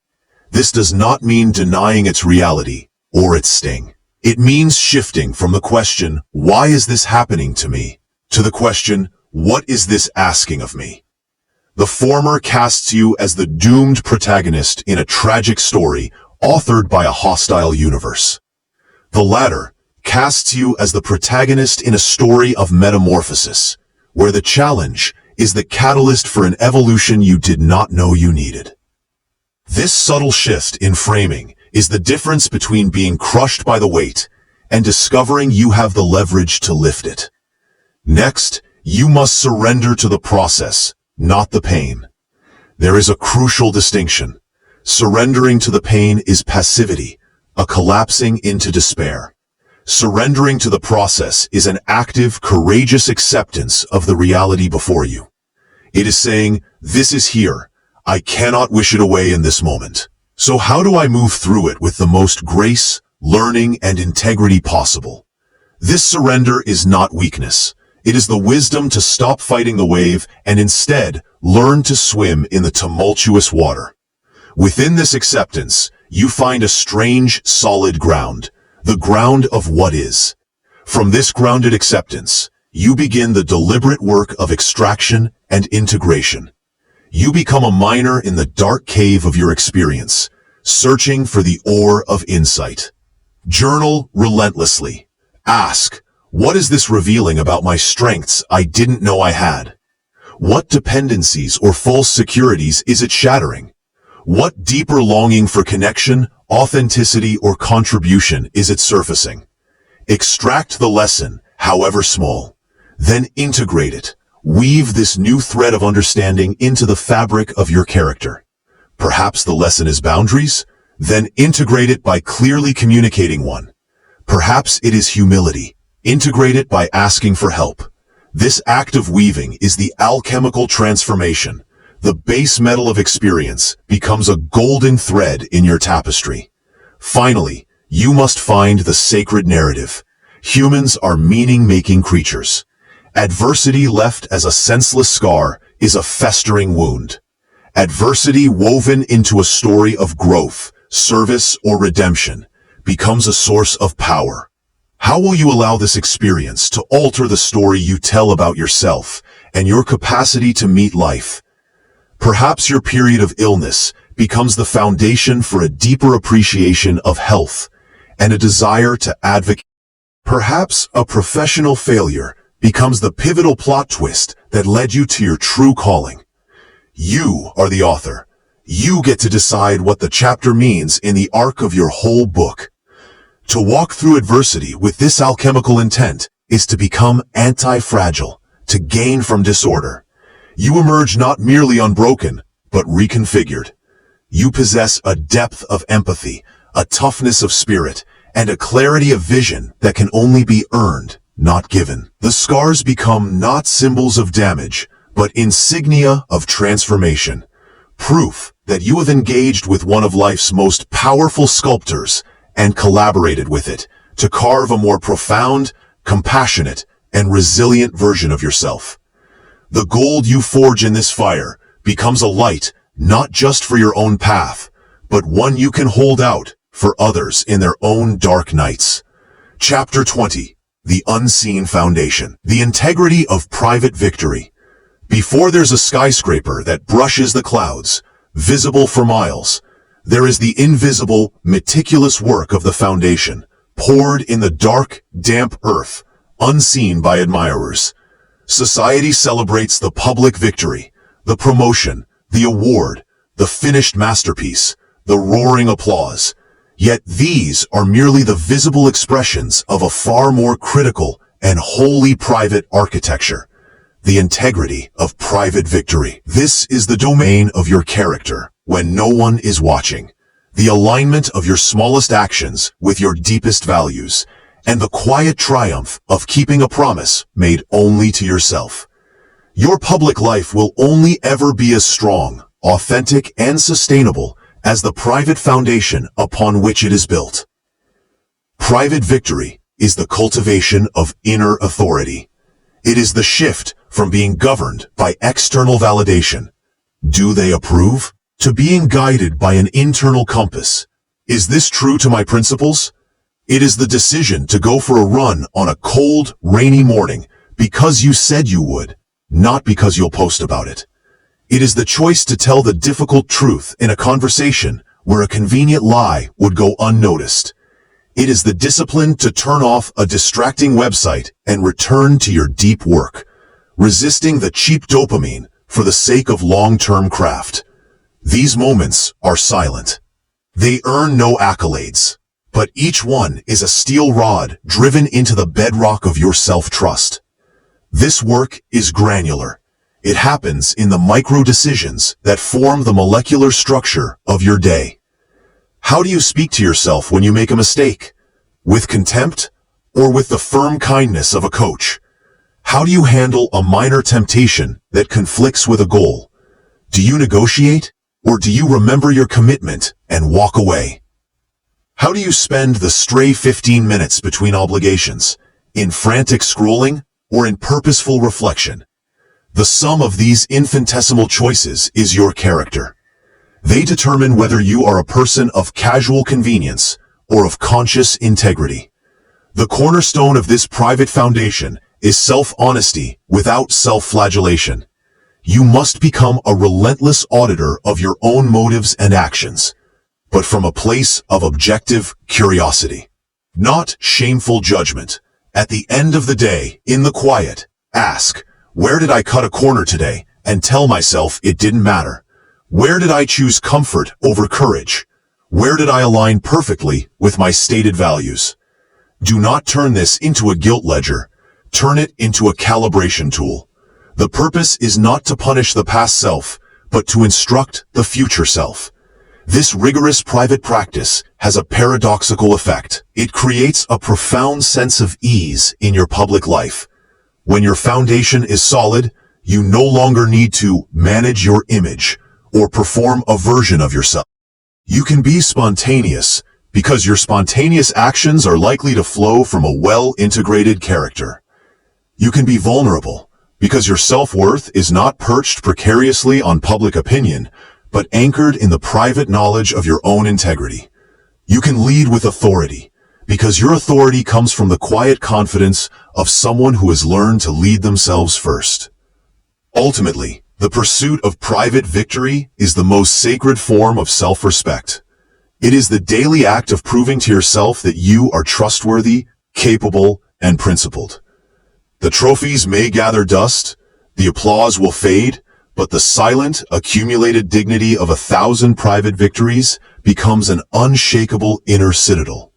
S1: This does not mean denying its reality or its sting. It means shifting from the question, "Why is this happening to me?" to the question, "What is this asking of me?" The former casts you as the doomed protagonist in a tragic story authored by a hostile universe. The latter casts you as the protagonist in a story of metamorphosis, where the challenge is the catalyst for an evolution you did not know you needed. This subtle shift in framing is the difference between being crushed by the weight and discovering you have the leverage to lift it. Next, you must surrender to the process, not the pain. There is a crucial distinction. Surrendering to the pain is passivity, a collapsing into despair. Surrendering to the process is an active, courageous acceptance of the reality before you. It is saying, "This is here. I cannot wish it away in this moment. So how do I move through it with the most grace, learning, and integrity possible?" This surrender is not weakness. It is the wisdom to stop fighting the wave and instead learn to swim in the tumultuous water. Within this acceptance, you find a strange, solid ground, the ground of what is. From this grounded acceptance, you begin the deliberate work of extraction and integration. You become a miner in the dark cave of your experience, searching for the ore of insight. Journal relentlessly. Ask, what is this revealing about my strengths I didn't know I had? What dependencies or false securities is it shattering? What deeper longing for connection, authenticity, or contribution is it surfacing? Extract the lesson, however small. Then integrate it. Weave this new thread of understanding into the fabric of your character. Perhaps the lesson is boundaries? Then integrate it by clearly communicating one. Perhaps it is humility. Integrate it by asking for help. This act of weaving is the alchemical transformation. The base metal of experience becomes a golden thread in your tapestry. Finally, you must find the sacred narrative. Humans are meaning-making creatures. Adversity left as a senseless scar is a festering wound. Adversity woven into a story of growth, service, or redemption becomes a source of power. How will you allow this experience to alter the story you tell about yourself and your capacity to meet life? Perhaps your period of illness becomes the foundation for a deeper appreciation of health and a desire to advocate. Perhaps a professional failure becomes the pivotal plot twist that led you to your true calling. You are the author. You get to decide what the chapter means in the arc of your whole book. To walk through adversity with this alchemical intent is to become anti-fragile, to gain from disorder. You emerge not merely unbroken, but reconfigured. You possess a depth of empathy, a toughness of spirit, and a clarity of vision that can only be earned, not given. The scars become not symbols of damage, but insignia of transformation. Proof that you have engaged with one of life's most powerful sculptors and collaborated with it to carve a more profound, compassionate, and resilient version of yourself. The gold you forge in this fire becomes a light not just for your own path, but one you can hold out for others in their own dark nights. Chapter 20. The Unseen Foundation. The integrity of private victory. Before there's a skyscraper that brushes the clouds, visible for miles, there is the invisible, meticulous work of the foundation, poured in the dark, damp earth, unseen by admirers. Society celebrates the public victory, the promotion, the award, the finished masterpiece, the roaring applause. Yet these are merely the visible expressions of a far more critical and wholly private architecture. The integrity of private victory. This is the domain of your character when no one is watching. The alignment of your smallest actions with your deepest values, and the quiet triumph of keeping a promise made only to yourself. Your public life will only ever be as strong, authentic, and sustainable as the private foundation upon which it is built. Private victory is the cultivation of inner authority. It is the shift from being governed by external validation. Do they approve? To being guided by an internal compass. Is this true to my principles? It is the decision to go for a run on a cold, rainy morning because you said you would, not because you'll post about it. It is the choice to tell the difficult truth in a conversation where a convenient lie would go unnoticed. It is the discipline to turn off a distracting website and return to your deep work, resisting the cheap dopamine for the sake of long-term craft. These moments are silent. They earn no accolades, but each one is a steel rod driven into the bedrock of your self-trust. This work is granular. It happens in the micro decisions that form the molecular structure of your day. How do you speak to yourself when you make a mistake? With contempt or with the firm kindness of a coach? How do you handle a minor temptation that conflicts with a goal? Do you negotiate or do you remember your commitment and walk away? How do you spend the stray 15 minutes between obligations, in frantic scrolling or in purposeful reflection? The sum of these infinitesimal choices is your character. They determine whether you are a person of casual convenience or of conscious integrity. The cornerstone of this private foundation is self-honesty without self-flagellation. You must become a relentless auditor of your own motives and actions, but from a place of objective curiosity, not shameful judgment. At the end of the day, in the quiet, ask, where did I cut a corner today? And tell myself it didn't matter. Where did I choose comfort over courage? Where did I align perfectly with my stated values? Do not turn this into a guilt ledger. Turn it into a calibration tool. The purpose is not to punish the past self, but to instruct the future self. This rigorous private practice has a paradoxical effect. It creates a profound sense of ease in your public life. When your foundation is solid, you no longer need to manage your image or perform a version of yourself. You can be spontaneous because your spontaneous actions are likely to flow from a well-integrated character. You can be vulnerable because your self-worth is not perched precariously on public opinion, but anchored in the private knowledge of your own integrity. You can lead with authority because your authority comes from the quiet confidence of someone who has learned to lead themselves first. Ultimately, the pursuit of private victory is the most sacred form of self-respect. It is the daily act of proving to yourself that you are trustworthy, capable, and principled. The trophies may gather dust, the applause will fade, but the silent, accumulated dignity of 1,000 private victories becomes an unshakable inner citadel.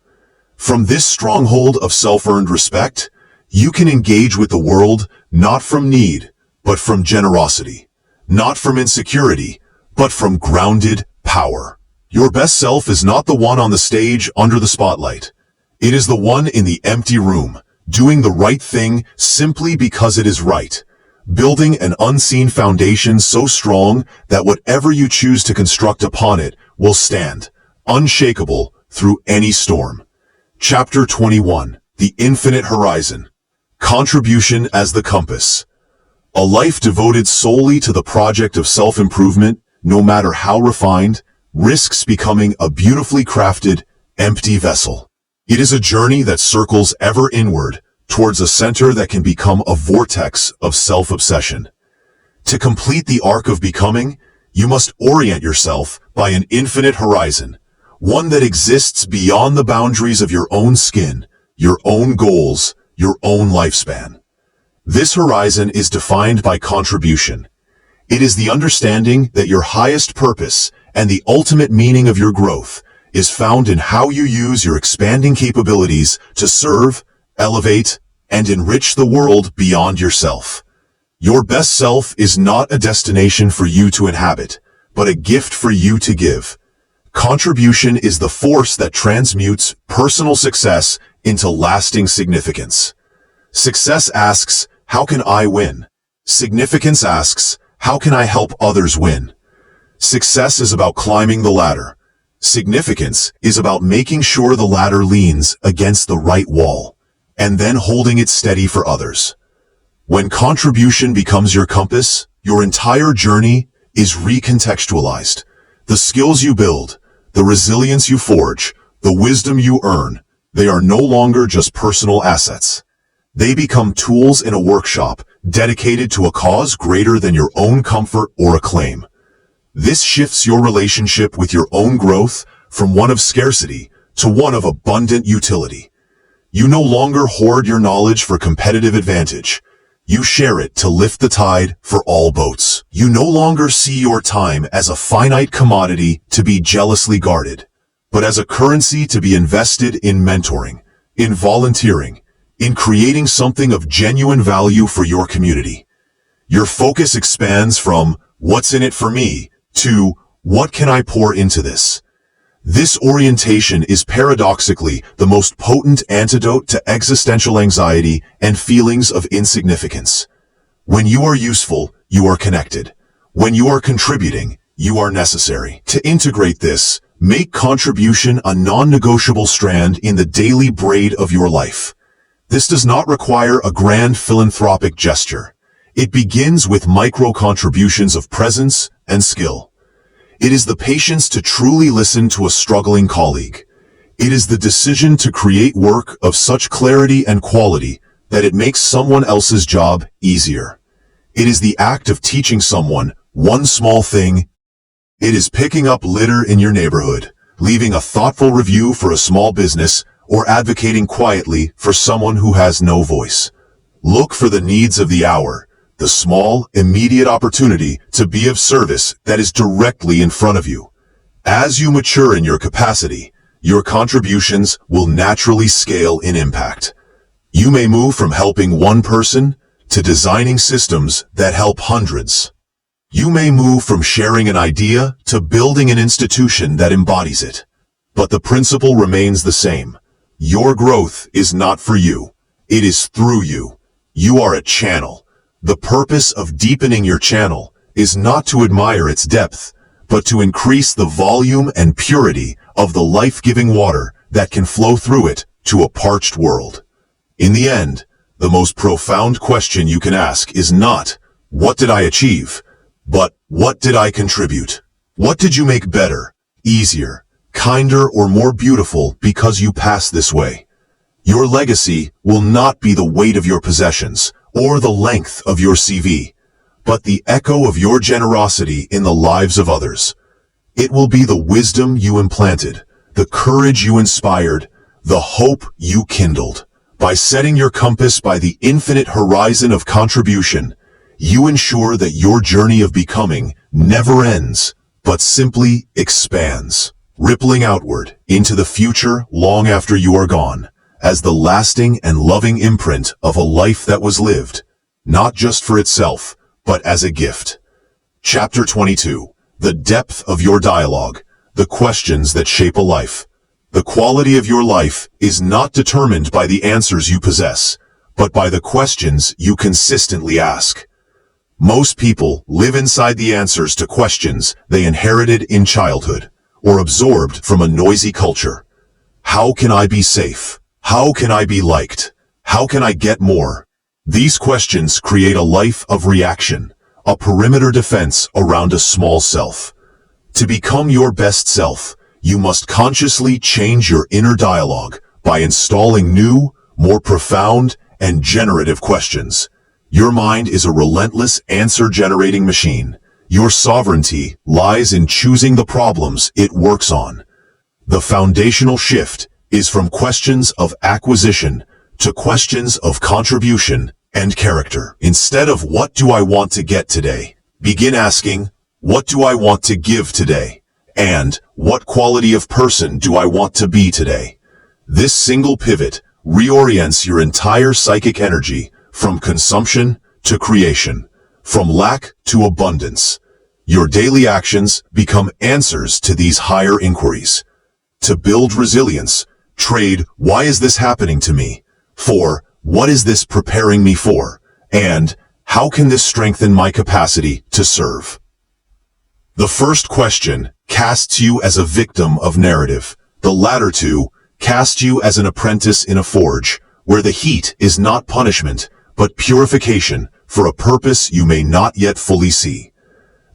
S1: From this stronghold of self-earned respect, you can engage with the world not from need, but from generosity. Not from insecurity, but from grounded power. Your best self is not the one on the stage under the spotlight. It is the one in the empty room, doing the right thing simply because it is right. Building an unseen foundation so strong that whatever you choose to construct upon it will stand, unshakable through any storm. Chapter 21. The Infinite Horizon. Contribution as the Compass. A life devoted solely to the project of self-improvement, no matter how refined, risks becoming a beautifully crafted, empty vessel. It is a journey that circles ever inward, towards a center that can become a vortex of self-obsession. To complete the arc of becoming, you must orient yourself by an infinite horizon, one that exists beyond the boundaries of your own skin, your own goals, your own lifespan. This horizon is defined by contribution. It is the understanding that your highest purpose and the ultimate meaning of your growth is found in how you use your expanding capabilities to serve, elevate, and enrich the world beyond yourself. Your best self is not a destination for you to inhabit, but a gift for you to give. Contribution is the force that transmutes personal success into lasting significance. Success asks, how can I win? Significance asks, how can I help others win? Success is about climbing the ladder. Significance is about making sure the ladder leans against the right wall, and then holding it steady for others. When contribution becomes your compass, your entire journey is recontextualized. The skills you build, the resilience you forge, the wisdom you earn, they are no longer just personal assets. They become tools in a workshop dedicated to a cause greater than your own comfort or acclaim. This shifts your relationship with your own growth from one of scarcity to one of abundant utility. You no longer hoard your knowledge for competitive advantage. You share it to lift the tide for all boats. You no longer see your time as a finite commodity to be jealously guarded, but as a currency to be invested in mentoring, in volunteering, in creating something of genuine value for your community. Your focus expands from "what's in it for me" to "what can I pour into this?" This orientation is paradoxically the most potent antidote to existential anxiety and feelings of insignificance. When you are useful, you are connected. When you are contributing, you are necessary. To integrate this, make contribution a non-negotiable strand in the daily braid of your life. This does not require a grand philanthropic gesture. It begins with micro-contributions of presence and skill. It is the patience to truly listen to a struggling colleague. It is the decision to create work of such clarity and quality that it makes someone else's job easier. It is the act of teaching someone one small thing. It is picking up litter in your neighborhood, leaving a thoughtful review for a small business, or advocating quietly for someone who has no voice. Look for the needs of the hour, the small, immediate opportunity to be of service that is directly in front of you. As you mature in your capacity, your contributions will naturally scale in impact. You may move from helping one person to designing systems that help hundreds. You may move from sharing an idea to building an institution that embodies it. But the principle remains the same. Your growth is not for you. It is through you. You are a channel. The purpose of deepening your channel is not to admire its depth, but to increase the volume and purity of the life-giving water that can flow through it to a parched world. In the end, the most profound question you can ask is not, "What did I achieve?" but "What did I contribute?" What did you make better, easier, kinder, or more beautiful because you passed this way? Your legacy will not be the weight of your possessions or the length of your CV, but the echo of your generosity in the lives of others. It will be the wisdom you implanted, the courage you inspired, the hope you kindled. By setting your compass by the infinite horizon of contribution, you ensure that your journey of becoming never ends, but simply expands, rippling outward into the future long after you are gone, as the lasting and loving imprint of a life that was lived, not just for itself, but as a gift. Chapter 22. The depth of your dialogue, the questions that shape a life. The quality of your life is not determined by the answers you possess, but by the questions you consistently ask. Most people live inside the answers to questions they inherited in childhood, or absorbed from a noisy culture. How can I be safe? How can I be liked? How can I get more? These questions create a life of reaction, a perimeter defense around a small self. To become your best self, you must consciously change your inner dialogue by installing new, more profound, and generative questions. Your mind is a relentless answer-generating machine. Your sovereignty lies in choosing the problems it works on. The foundational shift is from questions of acquisition to questions of contribution and character. Instead of "What do I want to get today?" begin asking, "What do I want to give today?" and "What quality of person do I want to be today?" This single pivot reorients your entire psychic energy from consumption to creation, from lack to abundance. Your daily actions become answers to these higher inquiries. To build resilience, trade "Why is this happening to me?" for "What is this preparing me for?" and "How can this strengthen my capacity to serve?" The first question casts you as a victim of narrative. The latter two cast you as an apprentice in a forge, where the heat is not punishment, but purification for a purpose you may not yet fully see.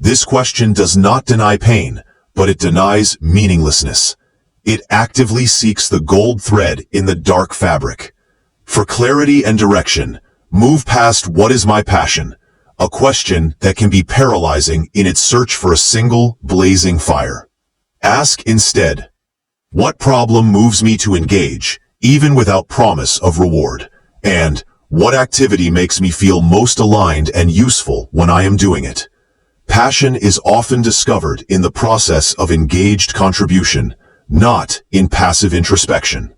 S1: This question does not deny pain, but it denies meaninglessness. It actively seeks the gold thread in the dark fabric. For clarity and direction, move past "what is my passion?" a question that can be paralyzing in its search for a single, blazing fire. Ask instead, what problem moves me to engage, even without promise of reward? And what activity makes me feel most aligned and useful when I am doing it? Passion is often discovered in the process of engaged contribution, not in passive introspection.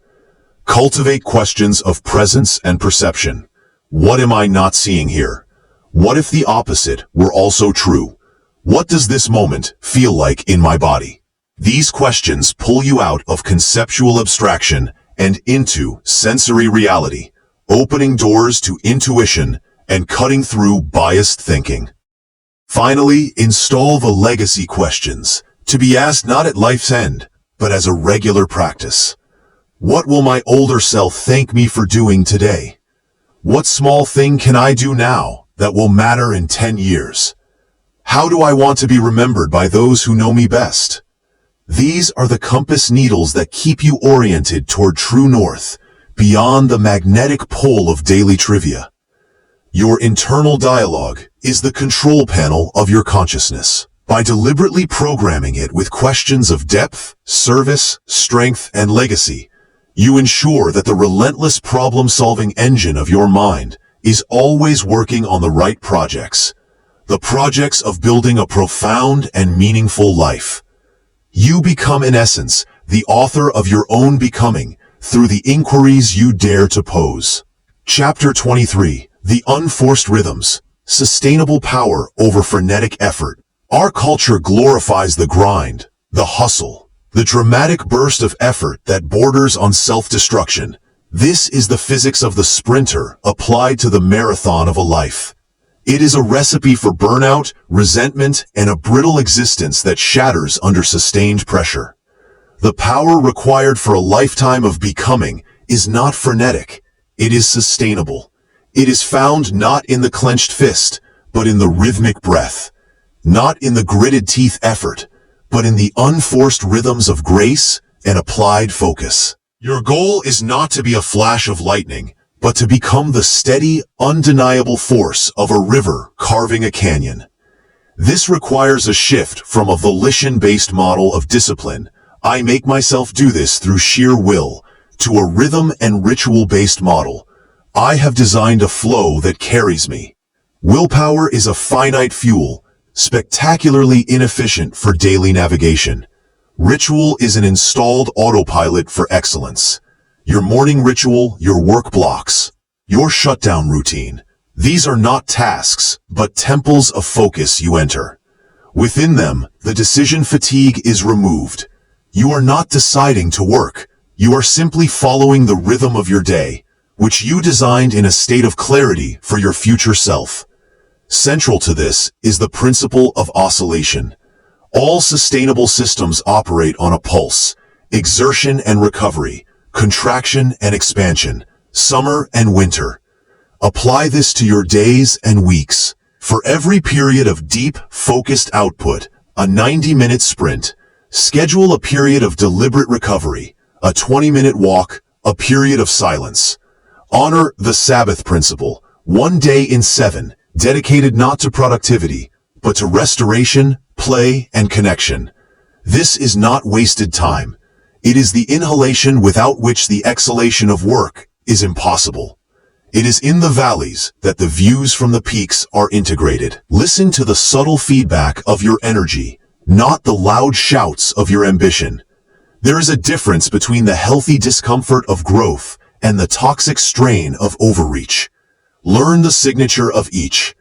S1: Cultivate questions of presence and perception. What am I not seeing here? What if the opposite were also true? What does this moment feel like in my body? These questions pull you out of conceptual abstraction and into sensory reality, opening doors to intuition and cutting through biased thinking. Finally, install the legacy questions, to be asked not at life's end, but as a regular practice. What will my older self thank me for doing today? What small thing can I do now that will matter in 10 years? How do I want to be remembered by those who know me best? These are the compass needles that keep you oriented toward true north, beyond the magnetic pole of daily trivia. Your internal dialogue is the control panel of your consciousness. By deliberately programming it with questions of depth, service, strength, and legacy, you ensure that the relentless problem-solving engine of your mind is always working on the right projects, the projects of building a profound and meaningful life. You become, in essence, the author of your own becoming through the inquiries you dare to pose. Chapter 23. The Unforced Rhythms. Sustainable Power over Frenetic Effort. Our culture glorifies the grind, the hustle, the dramatic burst of effort that borders on self-destruction. This is the physics of the sprinter applied to the marathon of a life. It is a recipe for burnout, resentment, and a brittle existence that shatters under sustained pressure. The power required for a lifetime of becoming is not frenetic. It is sustainable. It is found not in the clenched fist, but in the rhythmic breath. Not in the gritted teeth effort, but in the unforced rhythms of grace and applied focus. Your goal is not to be a flash of lightning, but to become the steady, undeniable force of a river carving a canyon. This requires a shift from a volition-based model of discipline, I make myself do this through sheer will, to a rhythm and ritual-based model, I have designed a flow that carries me. Willpower is a finite fuel, spectacularly inefficient for daily navigation. Ritual is an installed autopilot for excellence. Your morning ritual, your work blocks, your shutdown routine. These are not tasks, but temples of focus you enter. Within them, the decision fatigue is removed. You are not deciding to work. You are simply following the rhythm of your day, which you designed in a state of clarity for your future self. Central to this is the principle of oscillation. All sustainable systems operate on a pulse, exertion and recovery, contraction and expansion, summer and winter. Apply this to your days and weeks. For every period of deep, focused output, a 90-minute sprint, schedule a period of deliberate recovery, a 20-minute walk, a period of silence. Honor the Sabbath principle, 1 day in 7, dedicated not to productivity, but to restoration, play, and connection. This is not wasted time. It is the inhalation without which the exhalation of work is impossible. It is in the valleys that the views from the peaks are integrated. Listen to the subtle feedback of your energy, not the loud shouts of your ambition. There is a difference between the healthy discomfort of growth and the toxic strain of overreach. Learn the signature of each.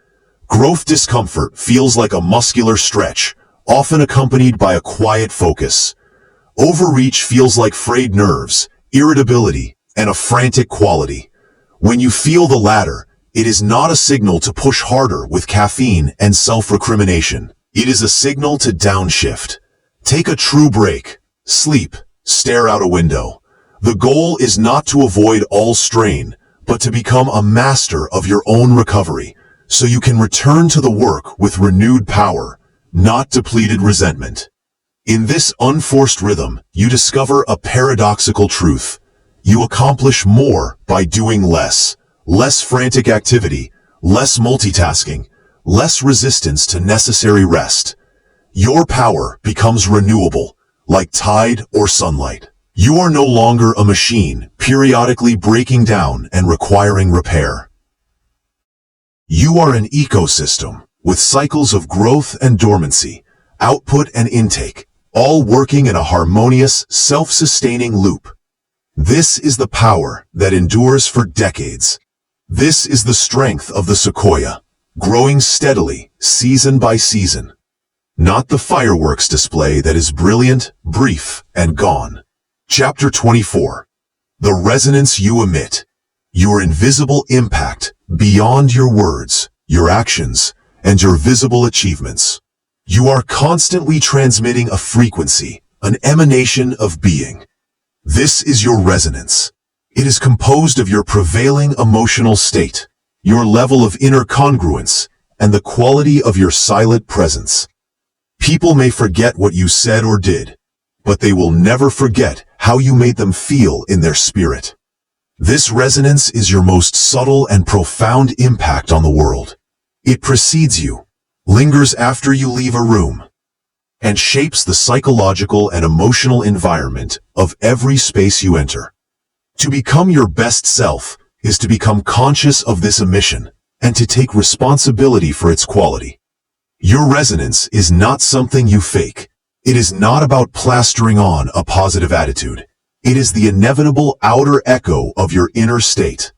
S1: Growth discomfort feels like a muscular stretch, often accompanied by a quiet focus. Overreach feels like frayed nerves, irritability, and a frantic quality. When you feel the latter, it is not a signal to push harder with caffeine and self-recrimination. It is a signal to downshift. Take a true break. Sleep. Stare out a window. The goal is not to avoid all strain, but to become a master of your own recovery, so you can return to the work with renewed power, not depleted resentment. In this unforced rhythm, you discover a paradoxical truth. You accomplish more by doing less. Less frantic activity, less multitasking, less resistance to necessary rest. Your power becomes renewable, like tide or sunlight. You are no longer a machine, periodically breaking down and requiring repair. You are an ecosystem, with cycles of growth and dormancy, output and intake, all working in a harmonious, self-sustaining loop. This is the power that endures for decades. This is the strength of the sequoia, growing steadily, season by season. Not the fireworks display that is brilliant, brief, and gone. Chapter 24. The resonance you emit. Your invisible impact, beyond your words, your actions, and your visible achievements. You are constantly transmitting a frequency, an emanation of being. This is your resonance. It is composed of your prevailing emotional state, your level of inner congruence, and the quality of your silent presence. People may forget what you said or did, but they will never forget how you made them feel in their spirit. This resonance is your most subtle and profound impact on the world. It precedes you, lingers after you leave a room, and shapes the psychological and emotional environment of every space you enter. To become your best self is to become conscious of this emission and to take responsibility for its quality. Your resonance is not something you fake. It is not about plastering on a positive attitude. It is the inevitable outer echo of your inner state.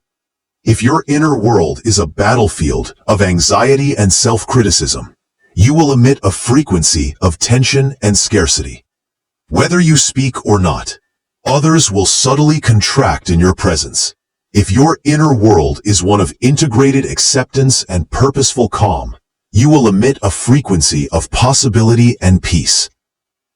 S1: If your inner world is a battlefield of anxiety and self-criticism, you will emit a frequency of tension and scarcity. Whether you speak or not, others will subtly contract in your presence. If your inner world is one of integrated acceptance and purposeful calm, you will emit a frequency of possibility and peace.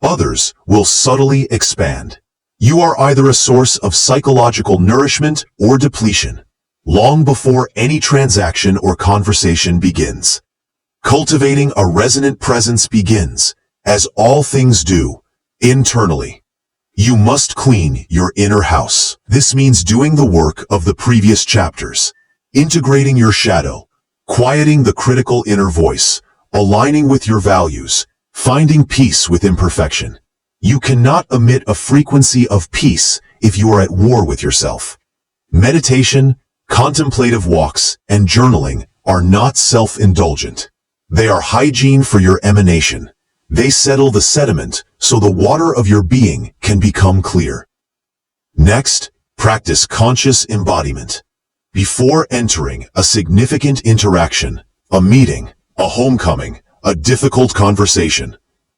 S1: Others will subtly expand. You are either a source of psychological nourishment or depletion, long before any transaction or conversation begins. Cultivating a resonant presence begins, as all things do, internally. You must clean your inner house. This means doing the work of the previous chapters, integrating your shadow, quieting the critical inner voice, aligning with your values, finding peace with imperfection. You cannot emit a frequency of peace if you are at war with yourself. Meditation, contemplative walks, and journaling are not self-indulgent. They are hygiene for your emanation. They settle the sediment so the water of your being can become clear. Next, practice conscious embodiment. Before entering a significant interaction, a meeting, a homecoming, a difficult conversation,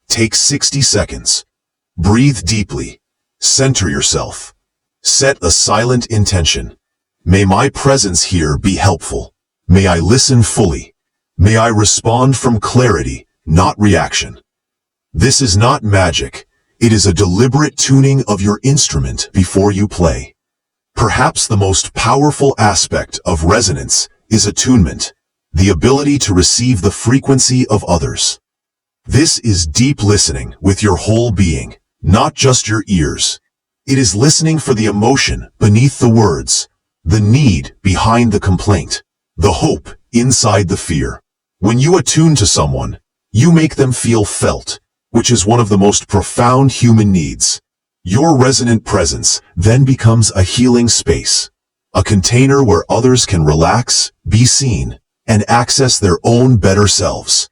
S1: take 60 seconds. Breathe deeply. Center yourself. Set a silent intention. May my presence here be helpful. May I listen fully. May I respond from clarity, not reaction. This is not magic. It is a deliberate tuning of your instrument before you play. Perhaps the most powerful aspect of resonance is attunement, the ability to receive the frequency of others. This is deep listening with your whole being, not just your ears. It is listening for the emotion beneath the words, the need behind the complaint, the hope inside the fear. When you attune to someone, you make them feel felt, which is one of the most profound human needs. Your resonant presence then becomes a healing space, a container where others can relax, be seen, and access their own better selves.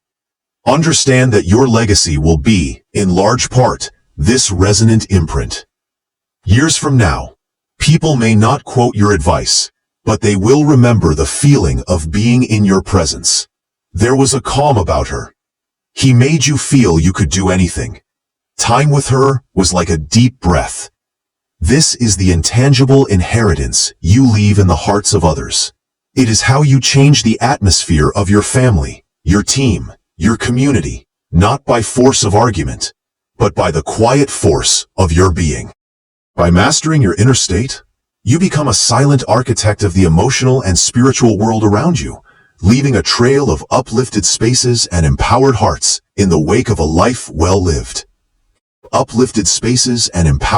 S1: Understand that your legacy will be, in large part, this resonant imprint. Years from now, people may not quote your advice, but they will remember the feeling of being in your presence. There was a calm about her. He made you feel you could do anything. Time with her was like a deep breath. This is the intangible inheritance you leave in the hearts of others. It is how you change the atmosphere of your family, your team, your community, not by force of argument, but by the quiet force of your being. By mastering your inner state, You become a silent architect of the emotional and spiritual world around you, leaving a trail of uplifted spaces and empowered hearts in the wake of a life well lived. Uplifted spaces and empowered